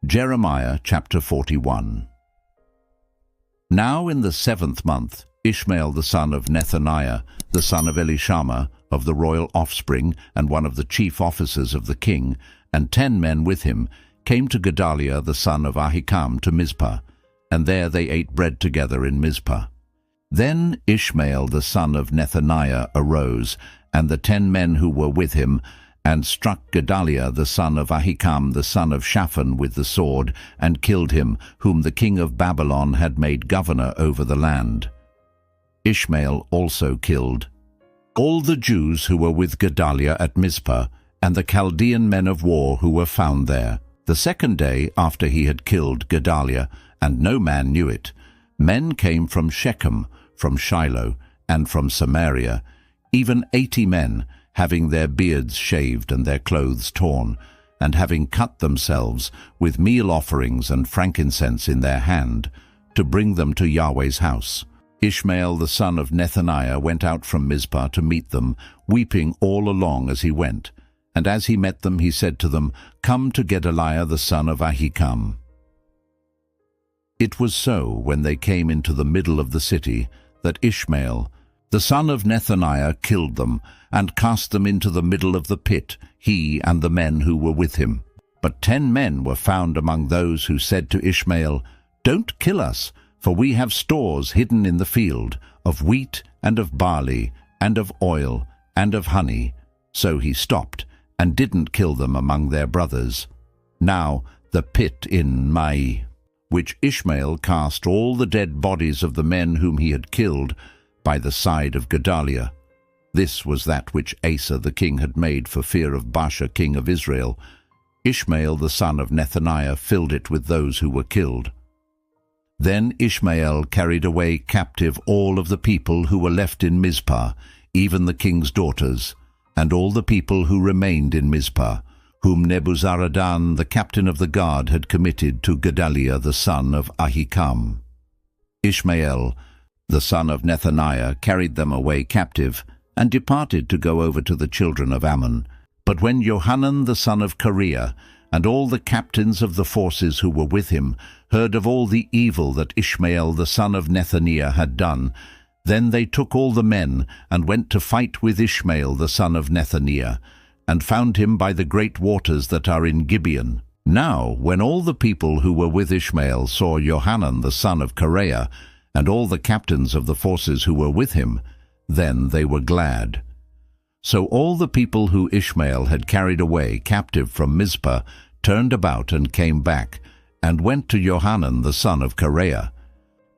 Jeremiah chapter 41. Now in the 7th month, Ishmael the son of Nethaniah, the son of Elishama, of the royal offspring, and one of the chief officers of the king, and 10 men with him, came to Gedaliah the son of Ahikam to Mizpah, and there they ate bread together in Mizpah. Then Ishmael the son of Nethaniah arose, and the 10 men who were with him, and struck Gedaliah the son of Ahikam the son of Shaphan with the sword, and killed him, whom the king of Babylon had made governor over the land. Ishmael also killed all the Jews who were with Gedaliah at Mizpah, and the Chaldean men of war who were found there. The 2nd day after he had killed Gedaliah, and no man knew it, men came from Shechem, from Shiloh, and from Samaria, even 80 men, having their beards shaved and their clothes torn, and having cut themselves with meal offerings and frankincense in their hand, to bring them to Yahweh's house. Ishmael the son of Nethaniah went out from Mizpah to meet them, weeping all along as he went. And as he met them, he said to them, "Come to Gedaliah the son of Ahikam." It was so, when they came into the middle of the city, that Ishmael, the son of Nethaniah, killed them, and cast them into the middle of the pit, he and the men who were with him. But 10 men were found among those who said to Ishmael, "Don't kill us, for we have stores hidden in the field, of wheat and of barley, and of oil, and of honey." So he stopped, and didn't kill them among their brothers. Now the pit in Mai, which Ishmael cast all the dead bodies of the men whom he had killed, by the side of Gedaliah. This was that which Asa the king had made for fear of Baasha king of Israel. Ishmael the son of Nethaniah filled it with those who were killed. Then Ishmael carried away captive all of the people who were left in Mizpah, even the king's daughters, and all the people who remained in Mizpah, whom Nebuzaradan the captain of the guard had committed to Gedaliah the son of Ahikam. Ishmael the son of Nethaniah carried them away captive, and departed to go over to the children of Ammon. But when Johanan the son of Kareah, and all the captains of the forces who were with him, heard of all the evil that Ishmael the son of Nethaniah had done, then they took all the men, and went to fight with Ishmael the son of Nethaniah, and found him by the great waters that are in Gibeon. Now when all the people who were with Ishmael saw Johanan the son of Kareah, and all the captains of the forces who were with him, then they were glad. So all the people who Ishmael had carried away captive from Mizpah turned about and came back, and went to Johanan the son of Kareah.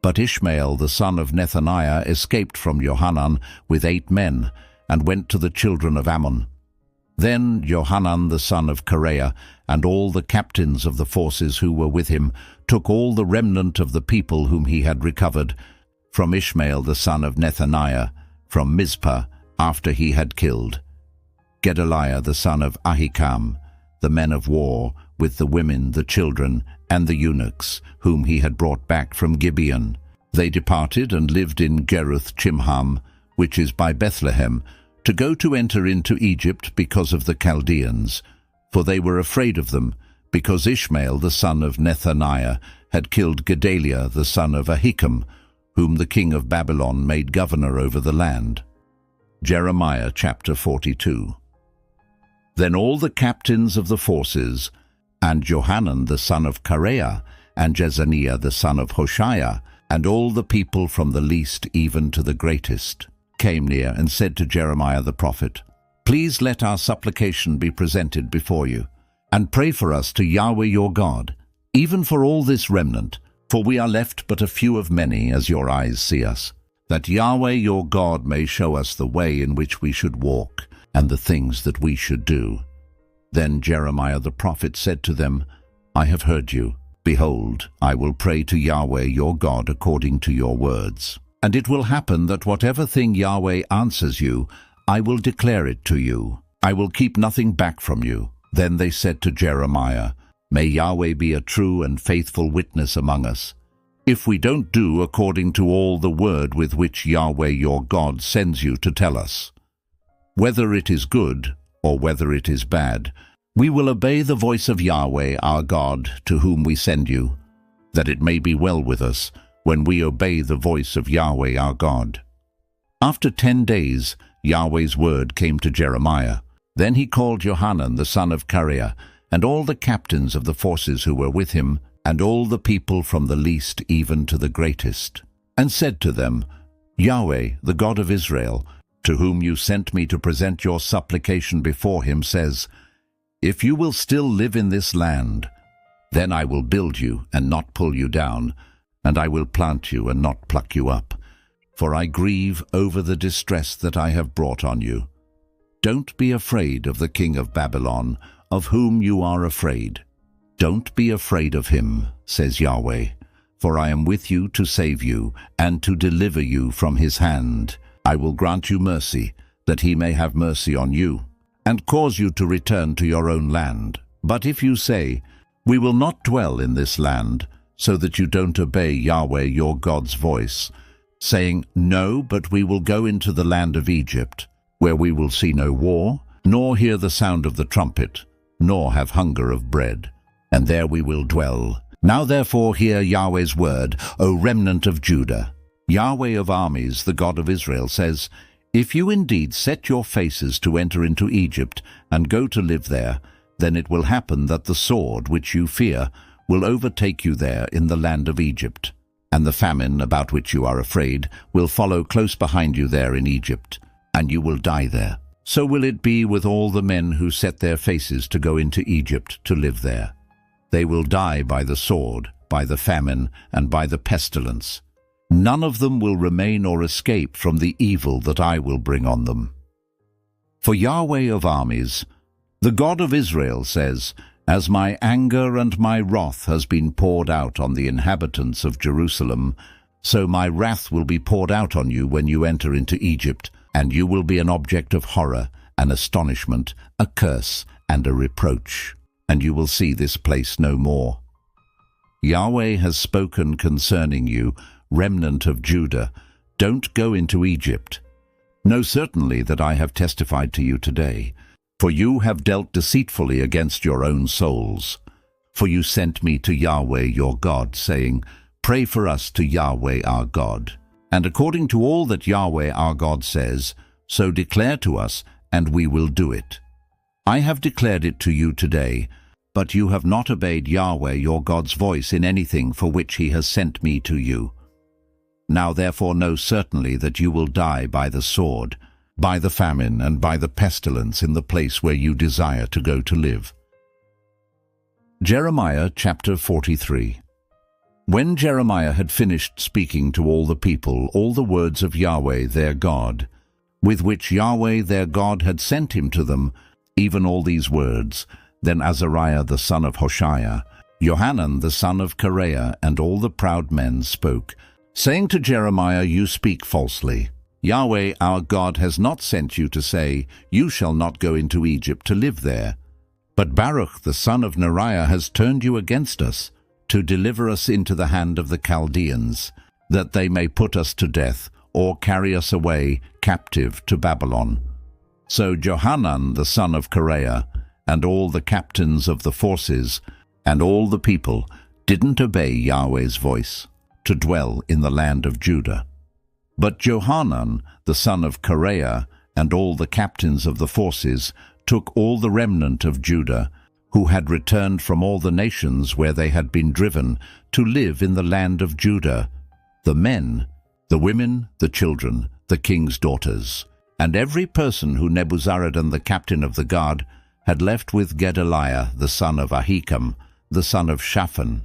But Ishmael the son of Nethaniah escaped from Johanan with 8 men, and went to the children of Ammon. Then Johanan the son of Kareah, and all the captains of the forces who were with him, took all the remnant of the people whom he had recovered, from Ishmael the son of Nethaniah, from Mizpah, after he had killed Gedaliah the son of Ahikam, the men of war, with the women, the children, and the eunuchs, whom he had brought back from Gibeon. They departed and lived in Geruth Chimham, which is by Bethlehem, to go to enter into Egypt because of the Chaldeans, for they were afraid of them, because Ishmael the son of Nethaniah had killed Gedaliah the son of Ahikam, whom the king of Babylon made governor over the land. Jeremiah chapter 42. Then all the captains of the forces, and Johanan the son of Kareah, and Jezaniah the son of Hoshaiah, and all the people from the least even to the greatest, came near and said to Jeremiah the prophet, "Please let our supplication be presented before you, and pray for us to Yahweh your God, even for all this remnant, for we are left but a few of many, as your eyes see us, that Yahweh your God may show us the way in which we should walk, and the things that we should do." Then Jeremiah the prophet said to them, "I have heard you. Behold, I will pray to Yahweh your God according to your words. And it will happen that whatever thing Yahweh answers you, I will declare it to you. I will keep nothing back from you." Then they said to Jeremiah, "May Yahweh be a true and faithful witness among us, if we don't do according to all the word with which Yahweh your God sends you to tell us. Whether it is good or whether it is bad, We will obey the voice of Yahweh our God, to whom we send you, that it may be well with us when we obey the voice of Yahweh our God." After 10 days, Yahweh's word came to Jeremiah. Then he called Johanan the son of Kareah, and all the captains of the forces who were with him, and all the people from the least even to the greatest, and said to them, "Yahweh, the God of Israel, to whom you sent me to present your supplication before him, says, if you will still live in this land, then I will build you and not pull you down, and I will plant you and not pluck you up. For I grieve over the distress that I have brought on you. Don't be afraid of the king of Babylon, of whom you are afraid. Don't be afraid of him, says Yahweh, for I am with you to save you and to deliver you from his hand. I will grant you mercy, that he may have mercy on you, and cause you to return to your own land. But if you say, we will not dwell in this land, so that you don't obey Yahweh your God's voice, saying, no, but we will go into the land of Egypt, where we will see no war, nor hear the sound of the trumpet, nor have hunger of bread, and there we will dwell. Now therefore hear Yahweh's word, O remnant of Judah. Yahweh of armies, the God of Israel, says, if you indeed set your faces to enter into Egypt and go to live there, then it will happen that the sword which you fear will overtake you there in the land of Egypt, and the famine about which you are afraid will follow close behind you there in Egypt, and you will die there. So will it be with all the men who set their faces to go into Egypt to live there. They will die by the sword, by the famine, and by the pestilence. None of them will remain or escape from the evil that I will bring on them. For Yahweh of armies, the God of Israel, says, as my anger and my wrath has been poured out on the inhabitants of Jerusalem, so my wrath will be poured out on you when you enter into Egypt, and you will be an object of horror, an astonishment, a curse, and a reproach, and you will see this place no more. Yahweh has spoken concerning you, remnant of Judah, don't go into Egypt. Know certainly that I have testified to you today, for you have dealt deceitfully against your own souls. For you sent me to Yahweh your God, saying, pray for us to Yahweh our God. And according to all that Yahweh our God says, so declare to us, and we will do it. I have declared it to you today, but you have not obeyed Yahweh your God's voice in anything for which he has sent me to you. Now therefore know certainly that you will die by the sword, by the famine, and by the pestilence in the place where you desire to go to live. Jeremiah chapter 43. When Jeremiah had finished speaking to all the people all the words of Yahweh their God, with which Yahweh their God had sent him to them, even all these words, then Azariah the son of Hoshaiah, Johanan the son of Kareah, and all the proud men spoke, saying to Jeremiah, you speak falsely. Yahweh our God has not sent you to say, you shall not go into Egypt to live there. But Baruch the son of Neriah has turned you against us, to deliver us into the hand of the Chaldeans, that they may put us to death, or carry us away captive to Babylon. So Johanan the son of Kareah, and all the captains of the forces, and all the people, didn't obey Yahweh's voice, to dwell in the land of Judah. But Johanan the son of Kareah, and all the captains of the forces, took all the remnant of Judah, who had returned from all the nations where they had been driven, to live in the land of Judah, the men, the women, the children, the king's daughters, and every person who Nebuzaradan the captain of the guard had left with Gedaliah the son of Ahikam, the son of Shaphan,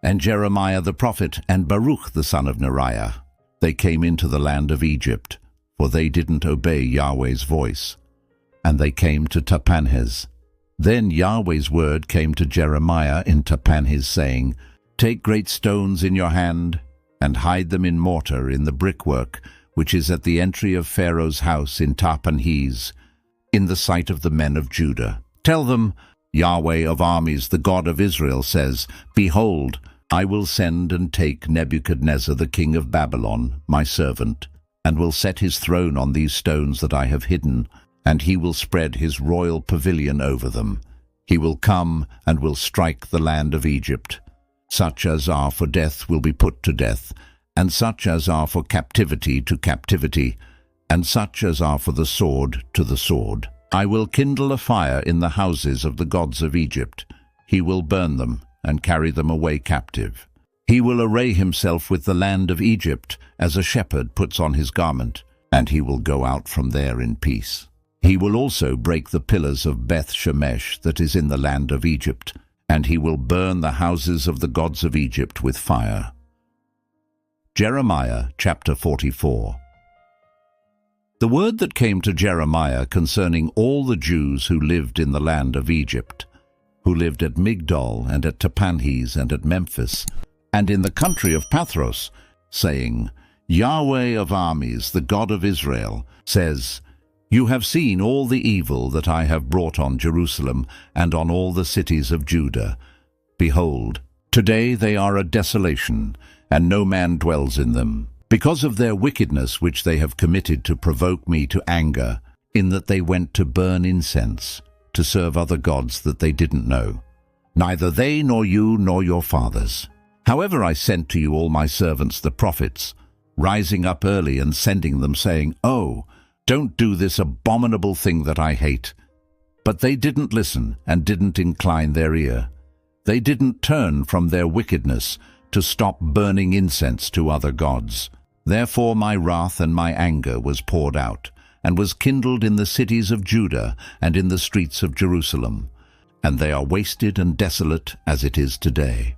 and Jeremiah the prophet, and Baruch the son of Neriah. They came into the land of Egypt, for they didn't obey Yahweh's voice. And they came to Tahpanhes. Then Yahweh's word came to Jeremiah in Tahpanhes, saying, take great stones in your hand, and hide them in mortar in the brickwork, which is at the entry of Pharaoh's house in Tahpanhes, in the sight of the men of Judah. Tell them, Yahweh of armies, the God of Israel, says, behold, I will send and take Nebuchadnezzar the king of Babylon, my servant, and will set his throne on these stones that I have hidden, and he will spread his royal pavilion over them. He will come and will strike the land of Egypt. Such as are for death will be put to death, and such as are for captivity to captivity, and such as are for the sword to the sword. I will kindle a fire in the houses of the gods of Egypt. He will burn them and carry them away captive. He will array himself with the land of Egypt as a shepherd puts on his garment, and he will go out from there in peace. He will also break the pillars of Beth-Shemesh that is in the land of Egypt, and he will burn the houses of the gods of Egypt with fire. Jeremiah chapter 44. The word that came to Jeremiah concerning all the Jews who lived in the land of Egypt, who lived at Migdol and at Tahpanhes and at Memphis, and in the country of Pathros, saying, Yahweh of armies, the God of Israel, says, You have seen all the evil that I have brought on Jerusalem and on all the cities of Judah. Behold, today they are a desolation, and no man dwells in them, because of their wickedness which they have committed to provoke me to anger, in that they went to burn incense, to serve other gods that they didn't know, neither they nor you nor your fathers. However, I sent to you all my servants the prophets, rising up early and sending them, saying, Oh, don't do this abominable thing that I hate. But they didn't listen and didn't incline their ear. They didn't turn from their wickedness to stop burning incense to other gods. Therefore my wrath and my anger was poured out, and was kindled in the cities of Judah and in the streets of Jerusalem, and they are wasted and desolate as it is today.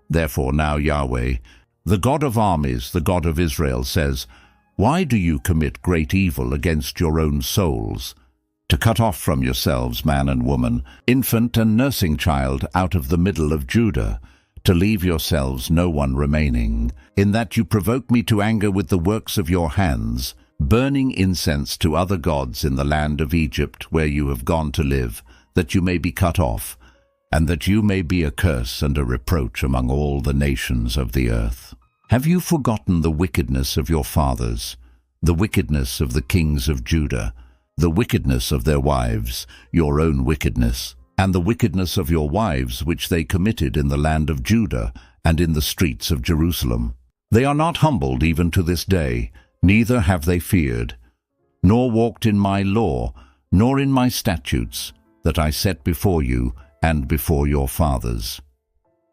Therefore now Yahweh, the God of armies, the God of Israel, says, Why do you commit great evil against your own souls, to cut off from yourselves man and woman, infant and nursing child out of the middle of Judah, to leave yourselves no one remaining, in that you provoke me to anger with the works of your hands, burning incense to other gods in the land of Egypt where you have gone to live, that you may be cut off, and that you may be a curse and a reproach among all the nations of the earth. Have you forgotten the wickedness of your fathers, the wickedness of the kings of Judah, the wickedness of their wives, your own wickedness, and the wickedness of your wives which they committed in the land of Judah and in the streets of Jerusalem? They are not humbled even to this day, neither have they feared, nor walked in my law, nor in my statutes, that I set before you and before your fathers.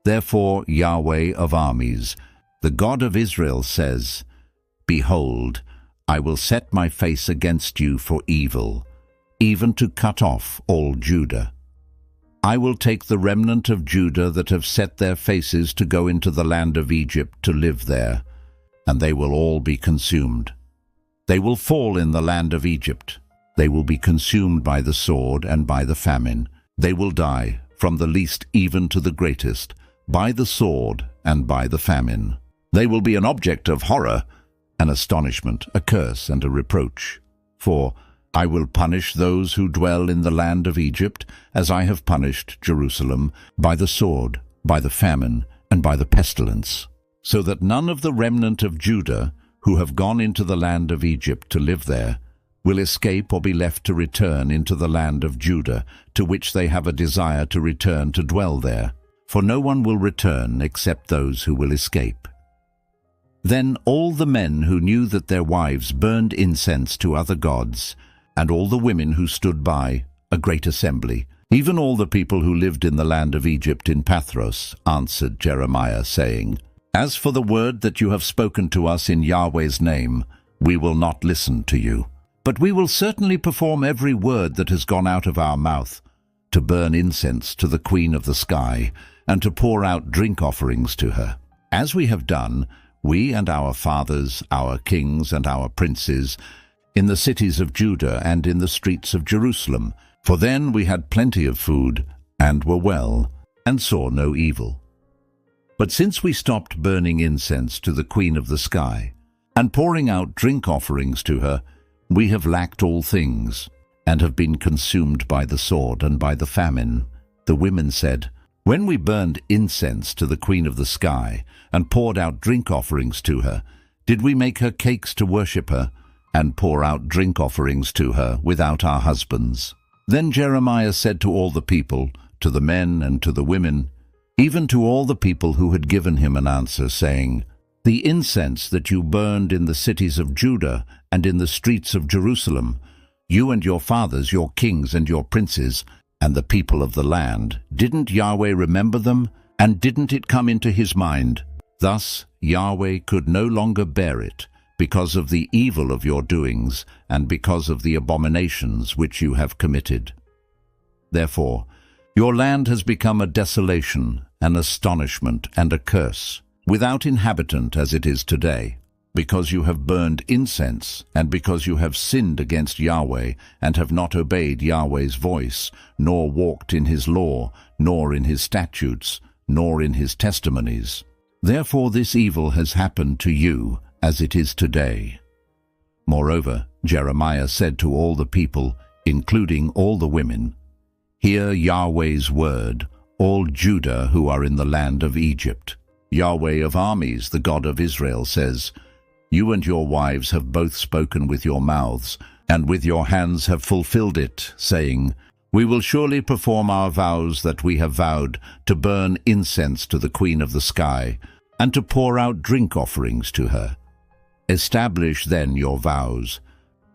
Therefore Yahweh of armies, the God of Israel, says, Behold, I will set my face against you for evil, even to cut off all Judah. I will take the remnant of Judah that have set their faces to go into the land of Egypt to live there, and they will all be consumed. They will fall in the land of Egypt. They will be consumed by the sword and by the famine. They will die, from the least even to the greatest, by the sword and by the famine. They will be an object of horror, an astonishment, a curse, and a reproach. For I will punish those who dwell in the land of Egypt, as I have punished Jerusalem, by the sword, by the famine, and by the pestilence, so that none of the remnant of Judah, who have gone into the land of Egypt to live there, will escape or be left to return into the land of Judah, to which they have a desire to return to dwell there. For no one will return except those who will escape. Then all the men who knew that their wives burned incense to other gods, and all the women who stood by, a great assembly, even all the people who lived in the land of Egypt in Pathros, answered Jeremiah, saying, As for the word that you have spoken to us in Yahweh's name, we will not listen to you. But we will certainly perform every word that has gone out of our mouth, to burn incense to the Queen of the sky, and to pour out drink offerings to her. As we have done, we and our fathers, our kings and our princes, in the cities of Judah and in the streets of Jerusalem, for then we had plenty of food, and were well, and saw no evil. But since we stopped burning incense to the Queen of the sky, and pouring out drink offerings to her, we have lacked all things, and have been consumed by the sword and by the famine. The women said, When we burned incense to the Queen of the sky, and poured out drink offerings to her, did we make her cakes to worship her, and pour out drink offerings to her without our husbands? Then Jeremiah said to all the people, to the men and to the women, even to all the people who had given him an answer, saying, "The incense that you burned in the cities of Judah and in the streets of Jerusalem, you and your fathers, your kings and your princes, and the people of the land, didn't Yahweh remember them? And didn't it come into his mind? Thus Yahweh could no longer bear it, because of the evil of your doings, and because of the abominations which you have committed. Therefore, your land has become a desolation, an astonishment, and a curse, without inhabitant as it is today, because you have burned incense, and because you have sinned against Yahweh, and have not obeyed Yahweh's voice, nor walked in his law, nor in his statutes, nor in his testimonies. Therefore this evil has happened to you, as it is today." Moreover, Jeremiah said to all the people, including all the women, "Hear Yahweh's word, all Judah who are in the land of Egypt. Yahweh of armies, the God of Israel, says, You and your wives have both spoken with your mouths, and with your hands have fulfilled it, saying, We will surely perform our vows that we have vowed, to burn incense to the Queen of the sky, and to pour out drink offerings to her. Establish then your vows,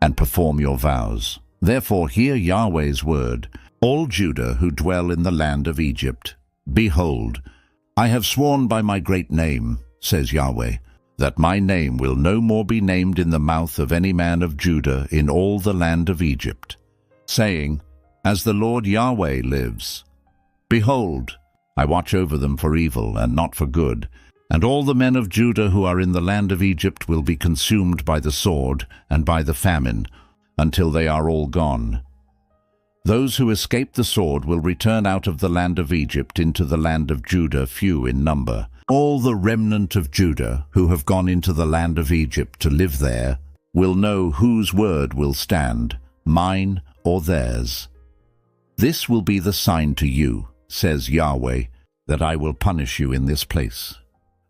and perform your vows. Therefore hear Yahweh's word, all Judah who dwell in the land of Egypt. Behold, I have sworn by my great name, says Yahweh, that my name will no more be named in the mouth of any man of Judah in all the land of Egypt, saying, As the Lord Yahweh lives. Behold, I watch over them for evil and not for good, and all the men of Judah who are in the land of Egypt will be consumed by the sword and by the famine, until they are all gone. Those who escape the sword will return out of the land of Egypt into the land of Judah, few in number. All the remnant of Judah who have gone into the land of Egypt to live there will know whose word will stand, mine or theirs. This will be the sign to you, says Yahweh, that I will punish you in this place,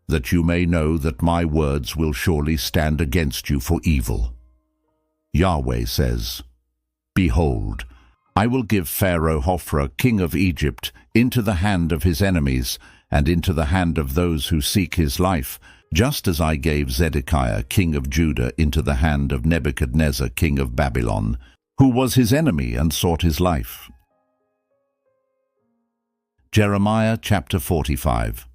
that you may know that my words will surely stand against you for evil. Yahweh says, Behold, I will give Pharaoh Hophra, king of Egypt, into the hand of his enemies, and into the hand of those who seek his life, just as I gave Zedekiah, king of Judah, into the hand of Nebuchadnezzar, king of Babylon, who was his enemy and sought his life. Jeremiah chapter 45.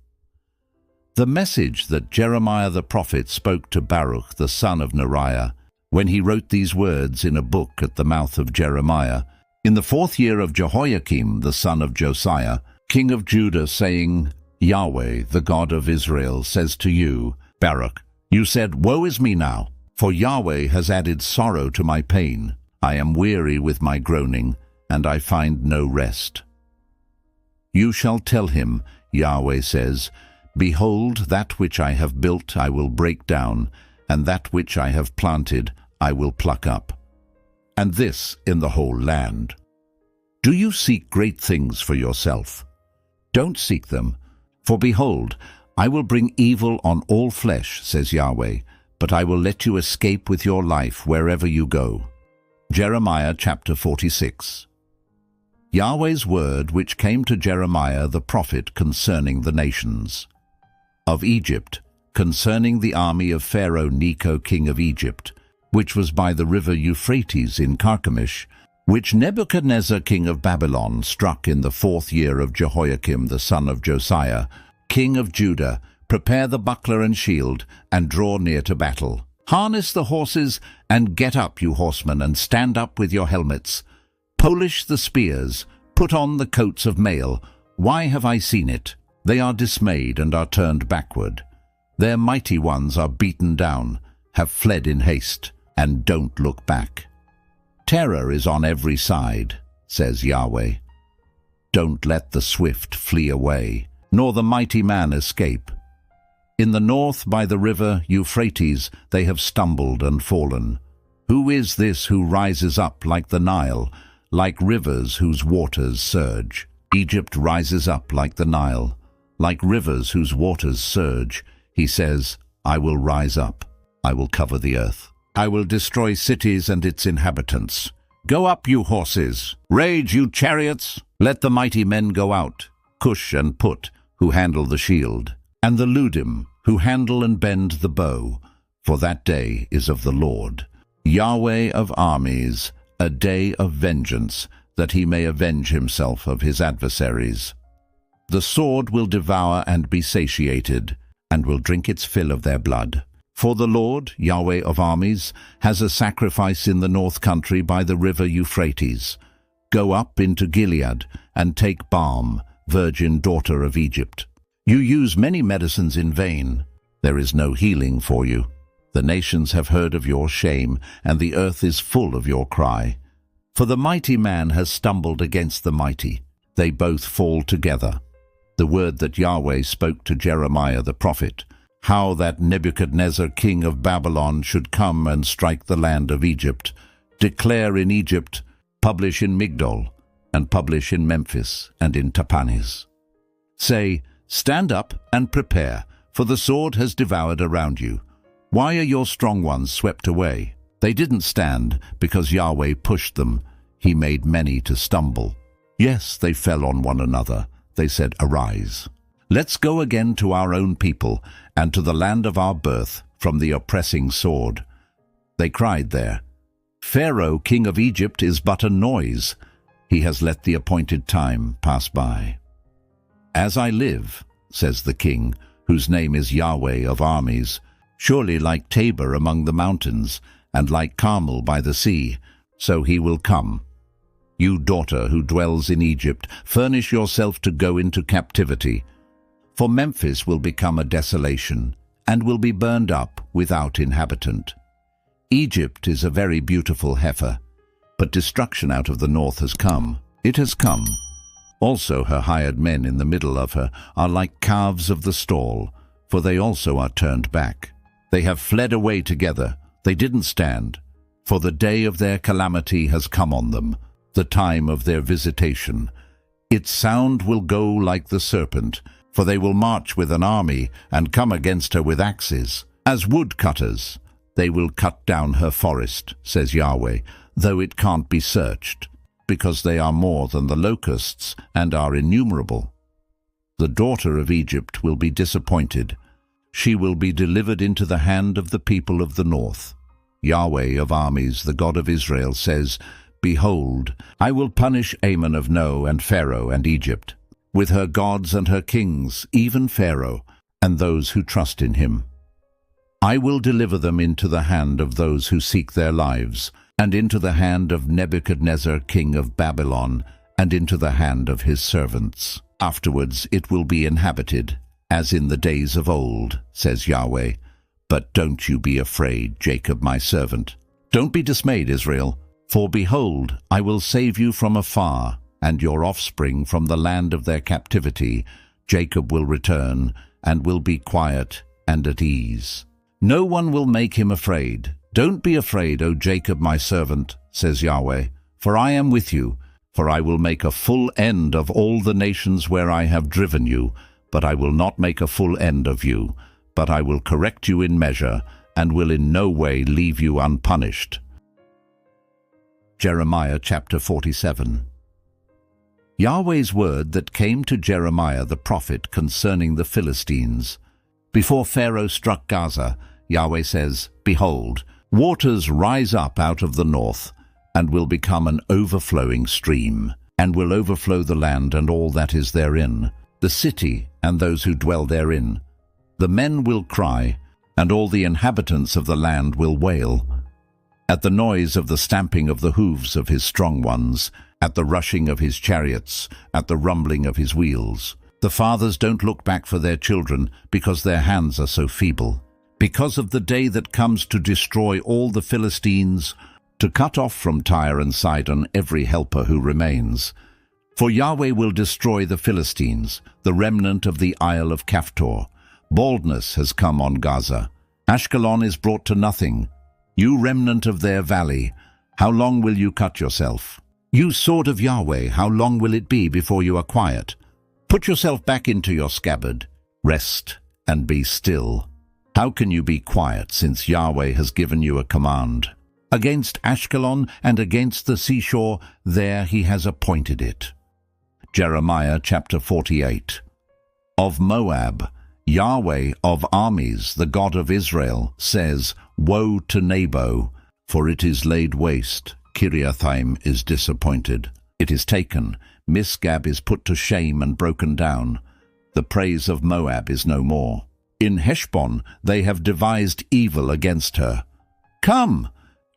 The message that Jeremiah the prophet spoke to Baruch the son of Neriah, when he wrote these words in a book at the mouth of Jeremiah, in the 4th year of Jehoiakim the son of Josiah, king of Judah, saying, Yahweh, the God of Israel, says to you, Baruch, you said, Woe is me now, for Yahweh has added sorrow to my pain. I am weary with my groaning, and I find no rest. You shall tell him, Yahweh says, Behold, that which I have built I will break down, and that which I have planted I will pluck up, and this in the whole land. Do you seek great things for yourself? Don't seek them, for behold, I will bring evil on all flesh, says Yahweh, but I will let you escape with your life wherever you go. Jeremiah chapter 46. Yahweh's word which came to Jeremiah the prophet concerning the nations. Of Egypt, concerning the army of Pharaoh Necho king of Egypt, which was by the river Euphrates in Carchemish, which Nebuchadnezzar king of Babylon struck in the 4th year of Jehoiakim the son of Josiah, king of Judah. Prepare the buckler and shield, and draw near to battle. Harness the horses, and get up, you horsemen, and stand up with your helmets. Polish the spears, put on the coats of mail. Why have I seen it? They are dismayed and are turned backward. Their mighty ones are beaten down, have fled in haste, and don't look back. Terror is on every side, says Yahweh. Don't let the swift flee away, nor the mighty man escape. In the north by the river Euphrates they have stumbled and fallen. Who is this who rises up like the Nile, like rivers whose waters surge? Egypt rises up like the Nile, like rivers whose waters surge. He says, I will rise up, I will cover the earth. I will destroy cities and its inhabitants. Go up, you horses! Rage, you chariots! Let the mighty men go out, Cush and Put, who handle the shield, and the Ludim, who handle and bend the bow, for that day is of the Lord, Yahweh of armies, a day of vengeance, that he may avenge himself of his adversaries. The sword will devour and be satiated, and will drink its fill of their blood. For the Lord, Yahweh of armies, has a sacrifice in the north country by the river Euphrates. Go up into Gilead, and take balm, virgin daughter of Egypt. You use many medicines in vain. There is no healing for you. The nations have heard of your shame, and the earth is full of your cry. For the mighty man has stumbled against the mighty. They both fall together. The word that Yahweh spoke to Jeremiah the prophet, how that Nebuchadnezzar king of Babylon should come and strike the land of Egypt, declare in Egypt, publish in Migdol, and publish in Memphis and in Tahpanhes. Say, stand up and prepare, for the sword has devoured around you. Why are your strong ones swept away? They didn't stand because Yahweh pushed them. He made many to stumble. Yes, they fell on one another. They said, arise. Let's go again to our own people, and to the land of our birth, from the oppressing sword. They cried there, Pharaoh, king of Egypt, is but a noise. He has let the appointed time pass by. As I live, says the king, whose name is Yahweh of armies, surely like Tabor among the mountains, and like Carmel by the sea, so he will come. You daughter who dwells in Egypt, furnish yourself to go into captivity. For Memphis will become a desolation, and will be burned up without inhabitant. Egypt is a very beautiful heifer, but destruction out of the north has come. It has come. Also her hired men in the middle of her are like calves of the stall, for they also are turned back. They have fled away together. They didn't stand, for the day of their calamity has come on them, the time of their visitation. Its sound will go like the serpent, for they will march with an army and come against her with axes. As woodcutters, they will cut down her forest, says Yahweh, though it can't be searched, because they are more than the locusts and are innumerable. The daughter of Egypt will be disappointed. She will be delivered into the hand of the people of the north. Yahweh of armies, the God of Israel, says, Behold, I will punish Ammon of No and Pharaoh and Egypt, with her gods and her kings, even Pharaoh, and those who trust in him. I will deliver them into the hand of those who seek their lives, and into the hand of Nebuchadnezzar king of Babylon, and into the hand of his servants. Afterwards it will be inhabited, as in the days of old, says Yahweh. But don't you be afraid, Jacob my servant. Don't be dismayed, Israel, for behold, I will save you from afar, and your offspring from the land of their captivity. Jacob will return, and will be quiet and at ease. No one will make him afraid. Don't be afraid, O Jacob my servant, says Yahweh, for I am with you. For I will make a full end of all the nations where I have driven you, but I will not make a full end of you, but I will correct you in measure, and will in no way leave you unpunished. Jeremiah chapter 47. Yahweh's word that came to Jeremiah the prophet concerning the Philistines. Before Pharaoh struck Gaza, Yahweh says, Behold, waters rise up out of the north, and will become an overflowing stream, and will overflow the land and all that is therein, the city and those who dwell therein. The men will cry, and all the inhabitants of the land will wail, at the noise of the stamping of the hoofs of his strong ones, at the rushing of his chariots, at the rumbling of his wheels. The fathers don't look back for their children, because their hands are so feeble. Because of the day that comes to destroy all the Philistines, to cut off from Tyre and Sidon every helper who remains. For Yahweh will destroy the Philistines, the remnant of the Isle of Caphtor. Baldness has come on Gaza. Ashkelon is brought to nothing. You remnant of their valley, how long will you cut yourself? You sword of Yahweh, how long will it be before you are quiet? Put yourself back into your scabbard. Rest and be still. How can you be quiet, since Yahweh has given you a command? Against Ashkelon and against the seashore, there he has appointed it. Jeremiah chapter 48. Of Moab, Yahweh of armies, the God of Israel, says, Woe to Nebo, for it is laid waste. Kiriathaim is disappointed. It is taken. Misgab is put to shame and broken down. The praise of Moab is no more. In Heshbon they have devised evil against her. Come,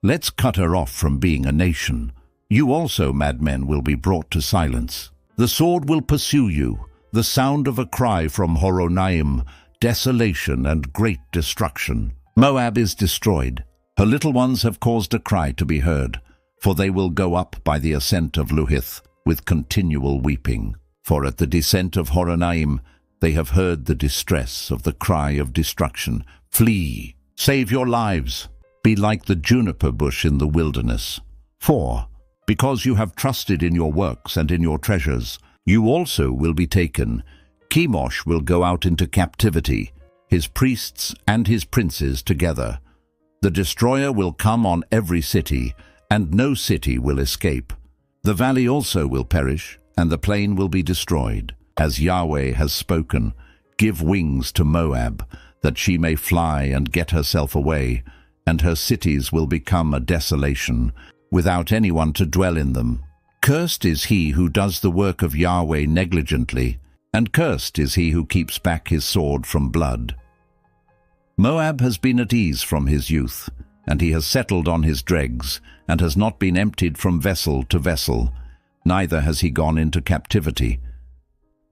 let's cut her off from being a nation. You also, madmen, will be brought to silence. The sword will pursue you, the sound of a cry from Horonaim, desolation and great destruction. Moab is destroyed. Her little ones have caused a cry to be heard, for they will go up by the ascent of Luhith with continual weeping. For at the descent of Horonaim they have heard the distress of the cry of destruction. Flee, save your lives, be like the juniper bush in the wilderness. For, because you have trusted in your works and in your treasures, you also will be taken. Chemosh will go out into captivity, his priests and his princes together. The destroyer will come on every city, and no city will escape. The valley also will perish, and the plain will be destroyed. As Yahweh has spoken, give wings to Moab, that she may fly and get herself away, and her cities will become a desolation, without anyone to dwell in them. Cursed is he who does the work of Yahweh negligently, and cursed is he who keeps back his sword from blood. Moab has been at ease from his youth, and he has settled on his dregs, and has not been emptied from vessel to vessel, neither has he gone into captivity.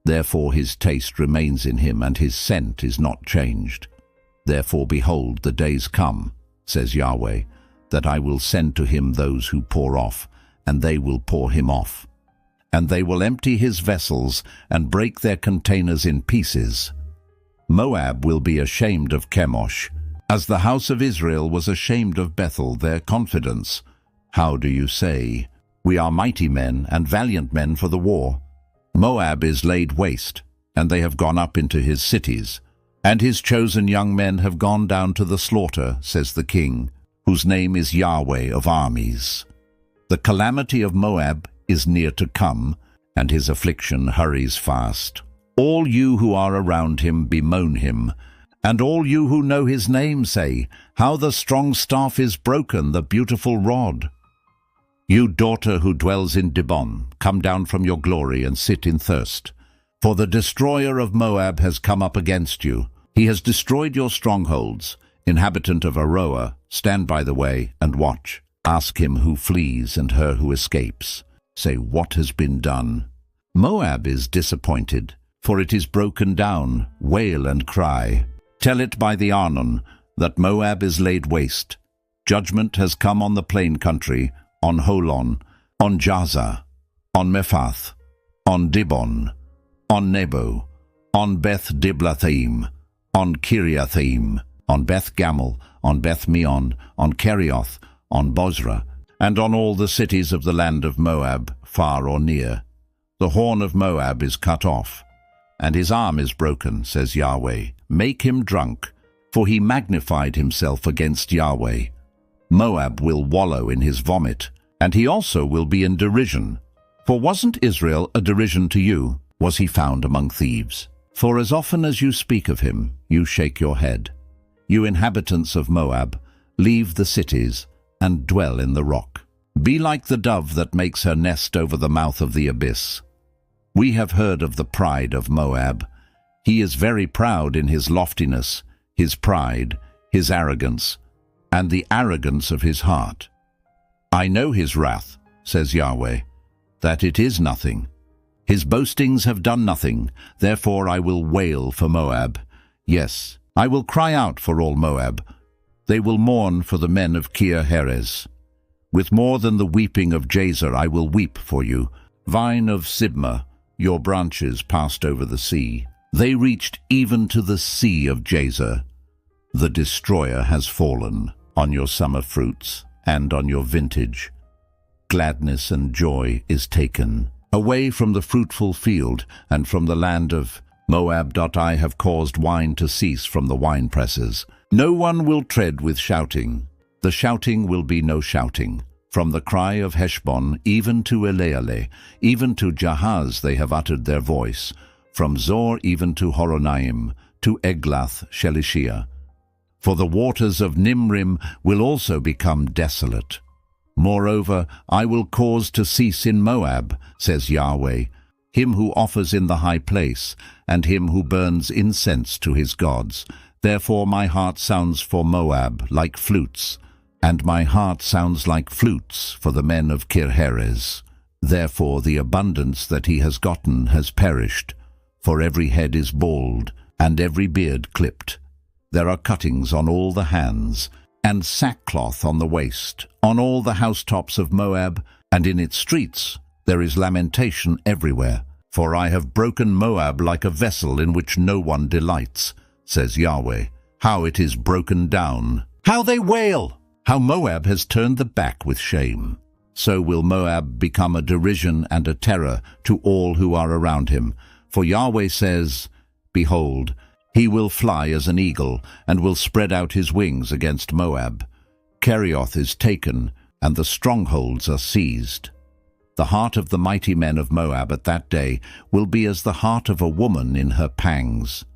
Therefore his taste remains in him, and his scent is not changed. Therefore, behold, the days come, says Yahweh, that I will send to him those who pour off, and they will pour him off. And they will empty his vessels, and break their containers in pieces. Moab will be ashamed of Chemosh, as the house of Israel was ashamed of Bethel, their confidence. How do you say, We are mighty men and valiant men for the war? Moab is laid waste, and they have gone up into his cities. And his chosen young men have gone down to the slaughter, says the king, whose name is Yahweh of armies. The calamity of Moab is near to come, and his affliction hurries fast. All you who are around him bemoan him, and all you who know his name say, How the strong staff is broken, the beautiful rod. You daughter who dwells in Dibon, come down from your glory and sit in thirst. For the destroyer of Moab has come up against you. He has destroyed your strongholds. Inhabitant of Aroer, stand by the way and watch. Ask him who flees and her who escapes. Say, What has been done? Moab is disappointed, for it is broken down. Wail and cry. Tell it by the Arnon, that Moab is laid waste. Judgment has come on the plain country, on Holon, on Jaza, on Mephath, on Dibon, on Nebo, on Beth Diblathaim, on Kiriathaim, on Beth Gamel, on Beth Meon, on Kerioth, on Bozrah, and on all the cities of the land of Moab, far or near. The horn of Moab is cut off, and his arm is broken, says Yahweh. Make him drunk, for he magnified himself against Yahweh. Moab will wallow in his vomit, and he also will be in derision. For wasn't Israel a derision to you? Was he found among thieves? For as often as you speak of him, you shake your head. You inhabitants of Moab, leave the cities, and dwell in the rock. Be like the dove that makes her nest over the mouth of the abyss. We have heard of the pride of Moab. He is very proud in his loftiness, his pride, his arrogance, and the arrogance of his heart. I know his wrath, says Yahweh, that it is nothing. His boastings have done nothing, therefore I will wail for Moab. Yes, I will cry out for all Moab. They will mourn for the men of Kir Heres. With more than the weeping of Jazer I will weep for you. Vine of Sibmah, your branches passed over the sea. They reached even to the sea of Jazer. The destroyer has fallen on your summer fruits and on your vintage. Gladness and joy is taken away from the fruitful field and from the land of Moab. I have caused wine to cease from the winepresses. No one will tread with shouting. The shouting will be no shouting. From the cry of Heshbon even to Elealeh, even to Jahaz they have uttered their voice. From Zor even to Horonaim, to Eglath Shelishiyah. For the waters of Nimrim will also become desolate. Moreover, I will cause to cease in Moab, says Yahweh, him who offers in the high place, and him who burns incense to his gods. Therefore my heart sounds for Moab like flutes, and my heart sounds like flutes for the men of Kirheres. Therefore the abundance that he has gotten has perished, for every head is bald, and every beard clipped. There are cuttings on all the hands, and sackcloth on the waist, on all the housetops of Moab, and in its streets there is lamentation everywhere. For I have broken Moab like a vessel in which no one delights, says Yahweh. How it is broken down! How they wail! How Moab has turned the back with shame. So will Moab become a derision and a terror to all who are around him. For Yahweh says, Behold, he will fly as an eagle, and will spread out his wings against Moab. Kerioth is taken, and the strongholds are seized. The heart of the mighty men of Moab at that day will be as the heart of a woman in her pangs.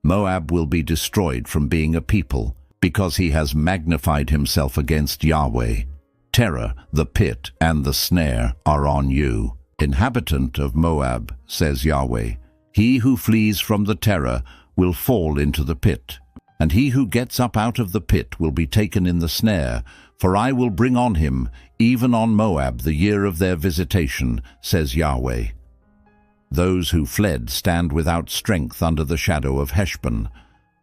Moab will be destroyed from being a people, because he has magnified himself against Yahweh. Terror, the pit, and the snare are on you. Inhabitant of Moab, says Yahweh, he who flees from the terror will fall into the pit, and he who gets up out of the pit will be taken in the snare, for I will bring on him, even on Moab, the year of their visitation, says Yahweh. Those who fled stand without strength under the shadow of Heshbon.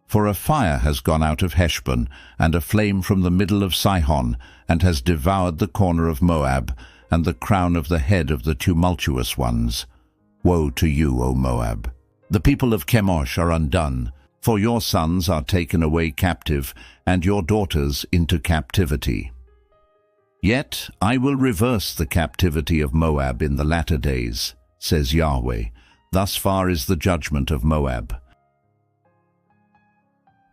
For a fire has gone out of Heshbon, and a flame from the middle of Sihon, and has devoured the corner of Moab, and the crown of the head of the tumultuous ones. Woe to you, O Moab! The people of Chemosh are undone, for your sons are taken away captive, and your daughters into captivity. Yet I will reverse the captivity of Moab in the latter days, says Yahweh. Thus far is the judgment of Moab.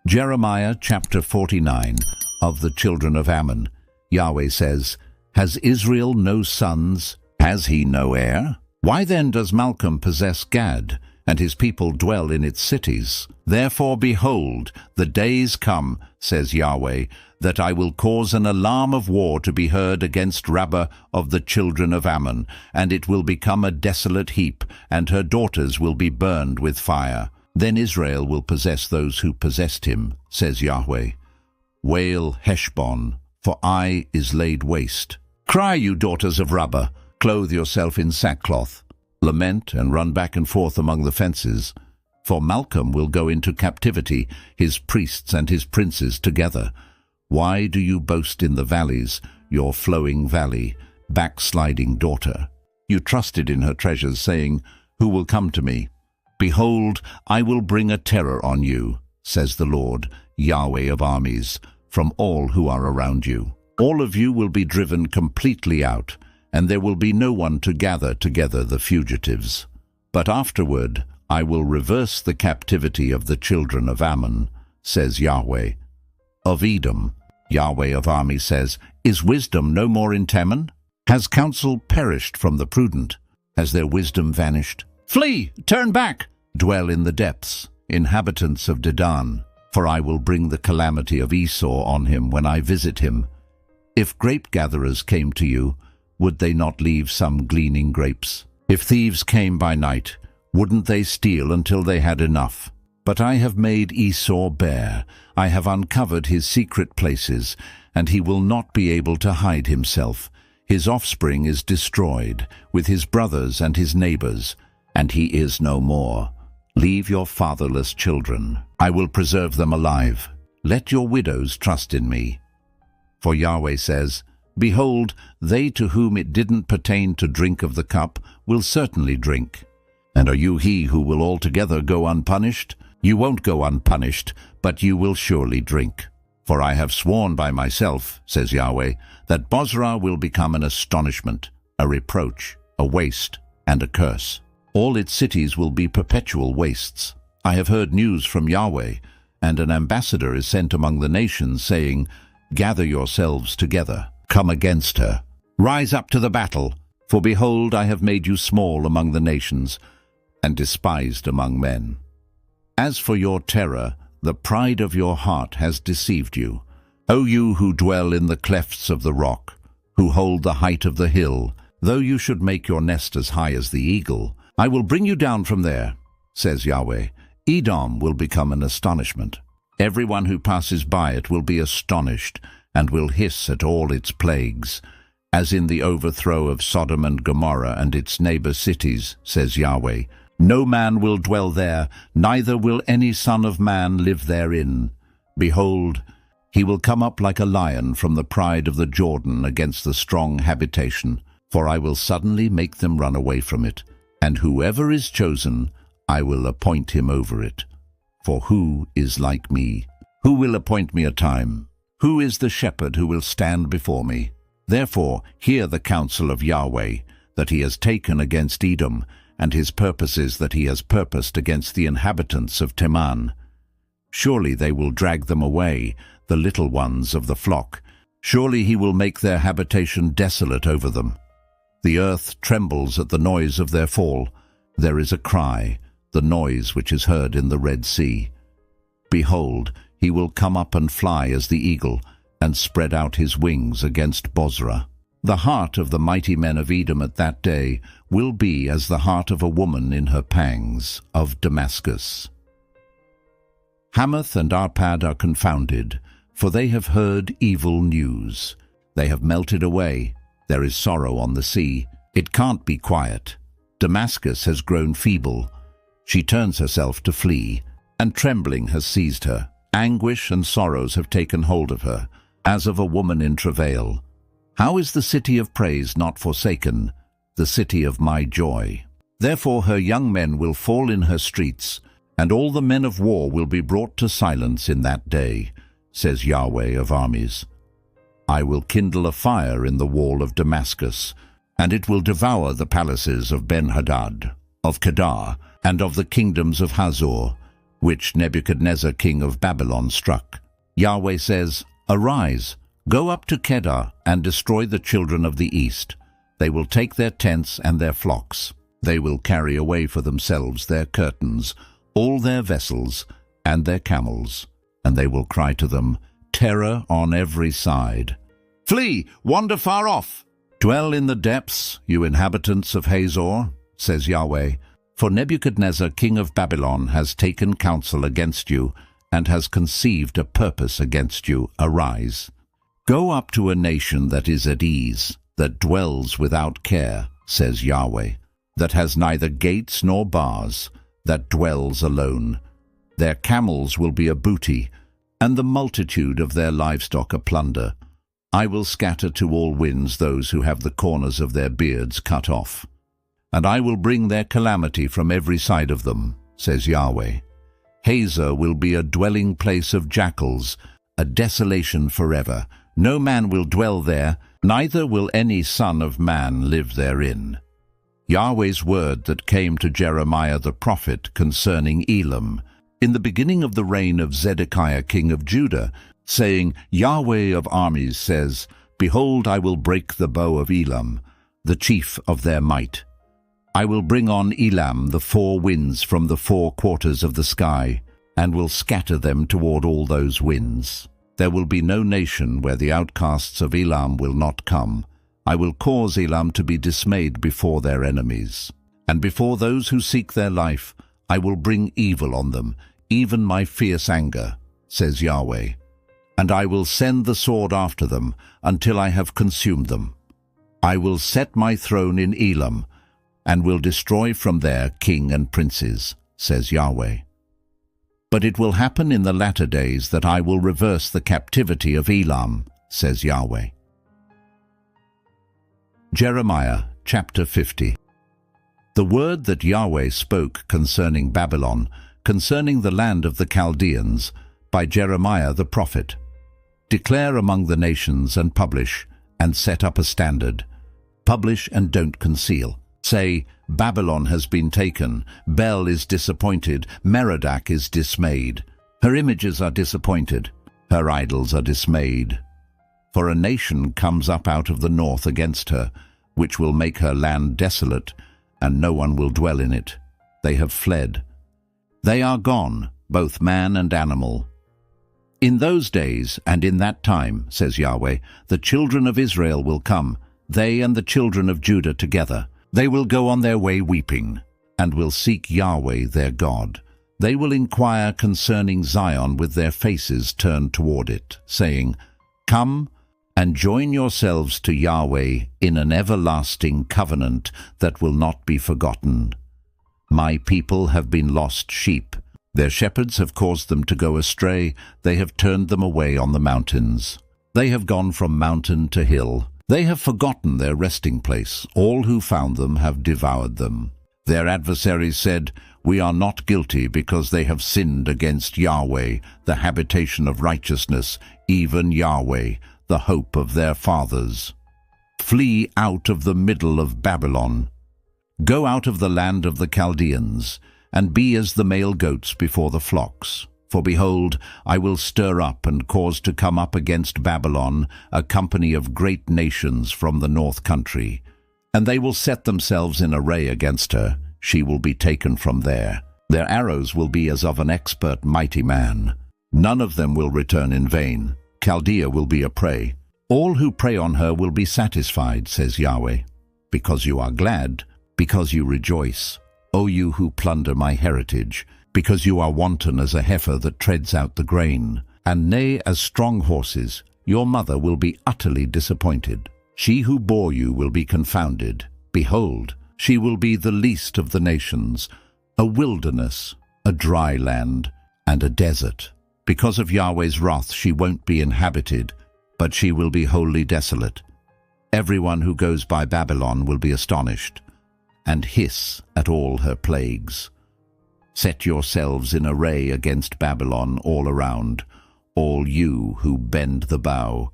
Jeremiah chapter 49 of the children of Ammon. Yahweh says, Has Israel no sons? Has he no heir? Why then does Malcolm possess Gad, and his people dwell in its cities? Therefore, behold, the days come, says Yahweh, that I will cause an alarm of war to be heard against Rabbah of the children of Ammon, and it will become a desolate heap, and her daughters will be burned with fire. Then Israel will possess those who possessed him, says Yahweh. Wail, Heshbon, for Ai is laid waste. Cry, you daughters of Rabbah, clothe yourself in sackcloth. Lament and run back and forth among the fences. For Malcolm will go into captivity, his priests and his princes together. Why do you boast in the valleys, your flowing valley, backsliding daughter? You trusted in her treasures, saying, Who will come to me? Behold, I will bring a terror on you, says the Lord, Yahweh of armies, from all who are around you. All of you will be driven completely out, and there will be no one to gather together the fugitives. But afterward I will reverse the captivity of the children of Ammon, says Yahweh. Of Edom, Yahweh of armies says, Is wisdom no more in Teman? Has counsel perished from the prudent? Has their wisdom vanished? Flee, turn back, dwell in the depths, inhabitants of Dedan, for I will bring the calamity of Esau on him when I visit him. If grape-gatherers came to you, would they not leave some gleaning grapes? If thieves came by night, wouldn't they steal until they had enough? But I have made Esau bare, I have uncovered his secret places, and he will not be able to hide himself. His offspring is destroyed, with his brothers and his neighbors, and he is no more. Leave your fatherless children. I will preserve them alive. Let your widows trust in me. For Yahweh says, Behold, they to whom it didn't pertain to drink of the cup will certainly drink. And are you he who will altogether go unpunished? You won't go unpunished, but you will surely drink. For I have sworn by myself, says Yahweh, that Bozrah will become an astonishment, a reproach, a waste, and a curse. All its cities will be perpetual wastes. I have heard news from Yahweh, and an ambassador is sent among the nations, saying, Gather yourselves together, come against her. Rise up to the battle, for behold, I have made you small among the nations, and despised among men. As for your terror, the pride of your heart has deceived you. O you who dwell in the clefts of the rock, who hold the height of the hill, though you should make your nest as high as the eagle, I will bring you down from there, says Yahweh. Edom will become an astonishment. Everyone who passes by it will be astonished, and will hiss at all its plagues, as in the overthrow of Sodom and Gomorrah and its neighbor cities, says Yahweh. No man will dwell there, neither will any son of man live therein. Behold, he will come up like a lion from the pride of the Jordan against the strong habitation, for I will suddenly make them run away from it, and whoever is chosen, I will appoint him over it. For who is like me? Who will appoint me a time? Who is the shepherd who will stand before me? Therefore hear the counsel of Yahweh, that he has taken against Edom, and his purposes that he has purposed against the inhabitants of Teman. Surely they will drag them away, the little ones of the flock. Surely he will make their habitation desolate over them. The earth trembles at the noise of their fall. There is a cry, the noise which is heard in the Red Sea. Behold, he will come up and fly as the eagle, and spread out his wings against Bozrah. The heart of the mighty men of Edom at that day will be as the heart of a woman in her pangs of Damascus. Hamath and Arpad are confounded, for they have heard evil news. They have melted away. There is sorrow on the sea. It can't be quiet. Damascus has grown feeble. She turns herself to flee, and trembling has seized her. Anguish and sorrows have taken hold of her, as of a woman in travail. How is the city of praise not forsaken, the city of my joy? Therefore her young men will fall in her streets, and all the men of war will be brought to silence in that day, says Yahweh of armies. I will kindle a fire in the wall of Damascus, and it will devour the palaces of Ben-Hadad, of Kedar, and of the kingdoms of Hazor, which Nebuchadnezzar king of Babylon struck. Yahweh says, Arise, go up to Kedar, and destroy the children of the east. They will take their tents and their flocks. They will carry away for themselves their curtains, all their vessels, and their camels. And they will cry to them, Terror on every side. Flee, wander far off. Dwell in the depths, you inhabitants of Hazor, says Yahweh. For Nebuchadnezzar king of Babylon has taken counsel against you, and has conceived a purpose against you. Arise. Go up to a nation that is at ease, that dwells without care, says Yahweh, that has neither gates nor bars, that dwells alone. Their camels will be a booty, and the multitude of their livestock a plunder. I will scatter to all winds those who have the corners of their beards cut off. And I will bring their calamity from every side of them, says Yahweh. Hazor will be a dwelling place of jackals, a desolation forever. No man will dwell there, neither will any son of man live therein. Yahweh's word that came to Jeremiah the prophet concerning Elam, in the beginning of the reign of Zedekiah king of Judah, saying, Yahweh of armies says, Behold, I will break the bow of Elam, the chief of their might. I will bring on Elam the four winds from the four quarters of the sky, and will scatter them toward all those winds. There will be no nation where the outcasts of Elam will not come. I will cause Elam to be dismayed before their enemies. And before those who seek their life, I will bring evil on them, even my fierce anger, says Yahweh. And I will send the sword after them, until I have consumed them. I will set my throne in Elam, and will destroy from there king and princes, says Yahweh. But it will happen in the latter days that I will reverse the captivity of Elam, says Yahweh. Jeremiah chapter 50. The word that Yahweh spoke concerning Babylon, concerning the land of the Chaldeans, by Jeremiah the prophet. Declare among the nations and publish, and set up a standard. Publish and don't conceal. Say, Babylon has been taken, Bel is disappointed, Merodach is dismayed. Her images are disappointed, her idols are dismayed. For a nation comes up out of the north against her, which will make her land desolate, and no one will dwell in it. They have fled. They are gone, both man and animal. In those days and in that time, says Yahweh, the children of Israel will come, they and the children of Judah together. They will go on their way weeping, and will seek Yahweh their God. They will inquire concerning Zion with their faces turned toward it, saying, Come and join yourselves to Yahweh in an everlasting covenant that will not be forgotten. My people have been lost sheep. Their shepherds have caused them to go astray. They have turned them away on the mountains. They have gone from mountain to hill. They have forgotten their resting place. All who found them have devoured them. Their adversaries said, We are not guilty, because they have sinned against Yahweh, the habitation of righteousness, even Yahweh, the hope of their fathers. Flee out of the middle of Babylon. Go out of the land of the Chaldeans, and be as the male goats before the flocks. For behold, I will stir up and cause to come up against Babylon a company of great nations from the north country. And they will set themselves in array against her. She will be taken from there. Their arrows will be as of an expert mighty man. None of them will return in vain. Chaldea will be a prey. All who prey on her will be satisfied, says Yahweh. Because you are glad, because you rejoice, O you who plunder my heritage, because you are wanton as a heifer that treads out the grain, and neigh as strong horses, your mother will be utterly disappointed. She who bore you will be confounded. Behold, she will be the least of the nations, a wilderness, a dry land, and a desert. Because of Yahweh's wrath she won't be inhabited, but she will be wholly desolate. Everyone who goes by Babylon will be astonished, and hiss at all her plagues. Set yourselves in array against Babylon all around, all you who bend the bow.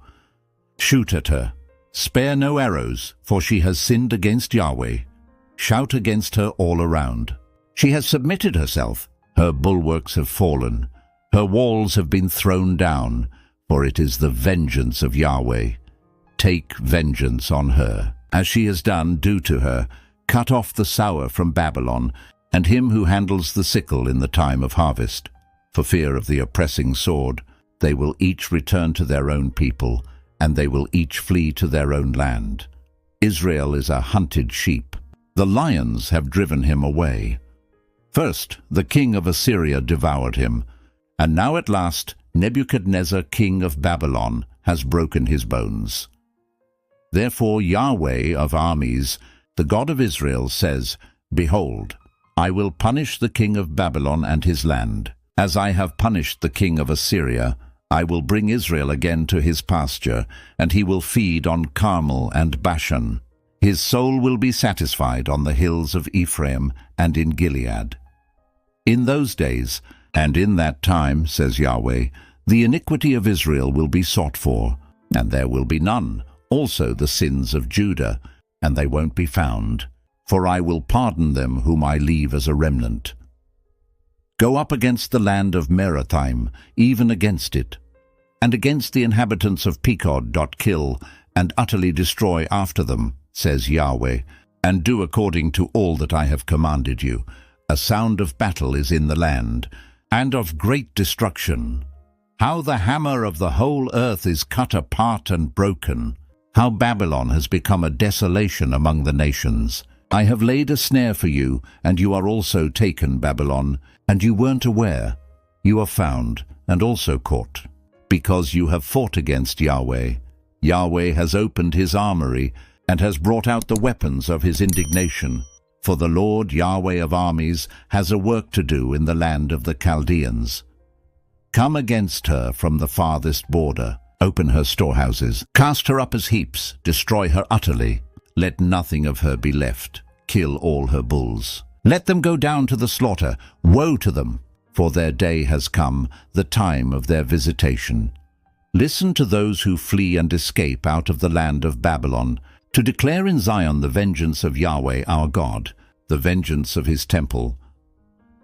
Shoot at her. Spare no arrows, for she has sinned against Yahweh. Shout against her all around. She has submitted herself. Her bulwarks have fallen. Her walls have been thrown down, for it is the vengeance of Yahweh. Take vengeance on her. As she has done, do to her. Cut off the sower from Babylon, and him who handles the sickle in the time of harvest. For fear of the oppressing sword, they will each return to their own people, and they will each flee to their own land. Israel is a hunted sheep. The lions have driven him away. First, the king of Assyria devoured him, and now at last Nebuchadnezzar, king of Babylon, has broken his bones. Therefore Yahweh of armies, the God of Israel, says, Behold, I will punish the king of Babylon and his land. As I have punished the king of Assyria, I will bring Israel again to his pasture, and he will feed on Carmel and Bashan. His soul will be satisfied on the hills of Ephraim and in Gilead. In those days, and in that time, says Yahweh, the iniquity of Israel will be sought for, and there will be none, also the sins of Judah, and they won't be found, for I will pardon them whom I leave as a remnant. Go up against the land of Merathaim, even against it, and against the inhabitants of Pekod. Kill and utterly destroy after them, says Yahweh, and do according to all that I have commanded you. A sound of battle is in the land, and of great destruction. How the hammer of the whole earth is cut apart and broken. How Babylon has become a desolation among the nations. I have laid a snare for you, and you are also taken, Babylon, and you weren't aware. You are found, and also caught, because you have fought against Yahweh. Yahweh has opened his armory, and has brought out the weapons of his indignation. For the Lord Yahweh of armies has a work to do in the land of the Chaldeans. Come against her from the farthest border. Open her storehouses. Cast her up as heaps. Destroy her utterly. Let nothing of her be left. Kill all her bulls. Let them go down to the slaughter. Woe to them! For their day has come, the time of their visitation. Listen to those who flee and escape out of the land of Babylon, to declare in Zion the vengeance of Yahweh our God, the vengeance of his temple.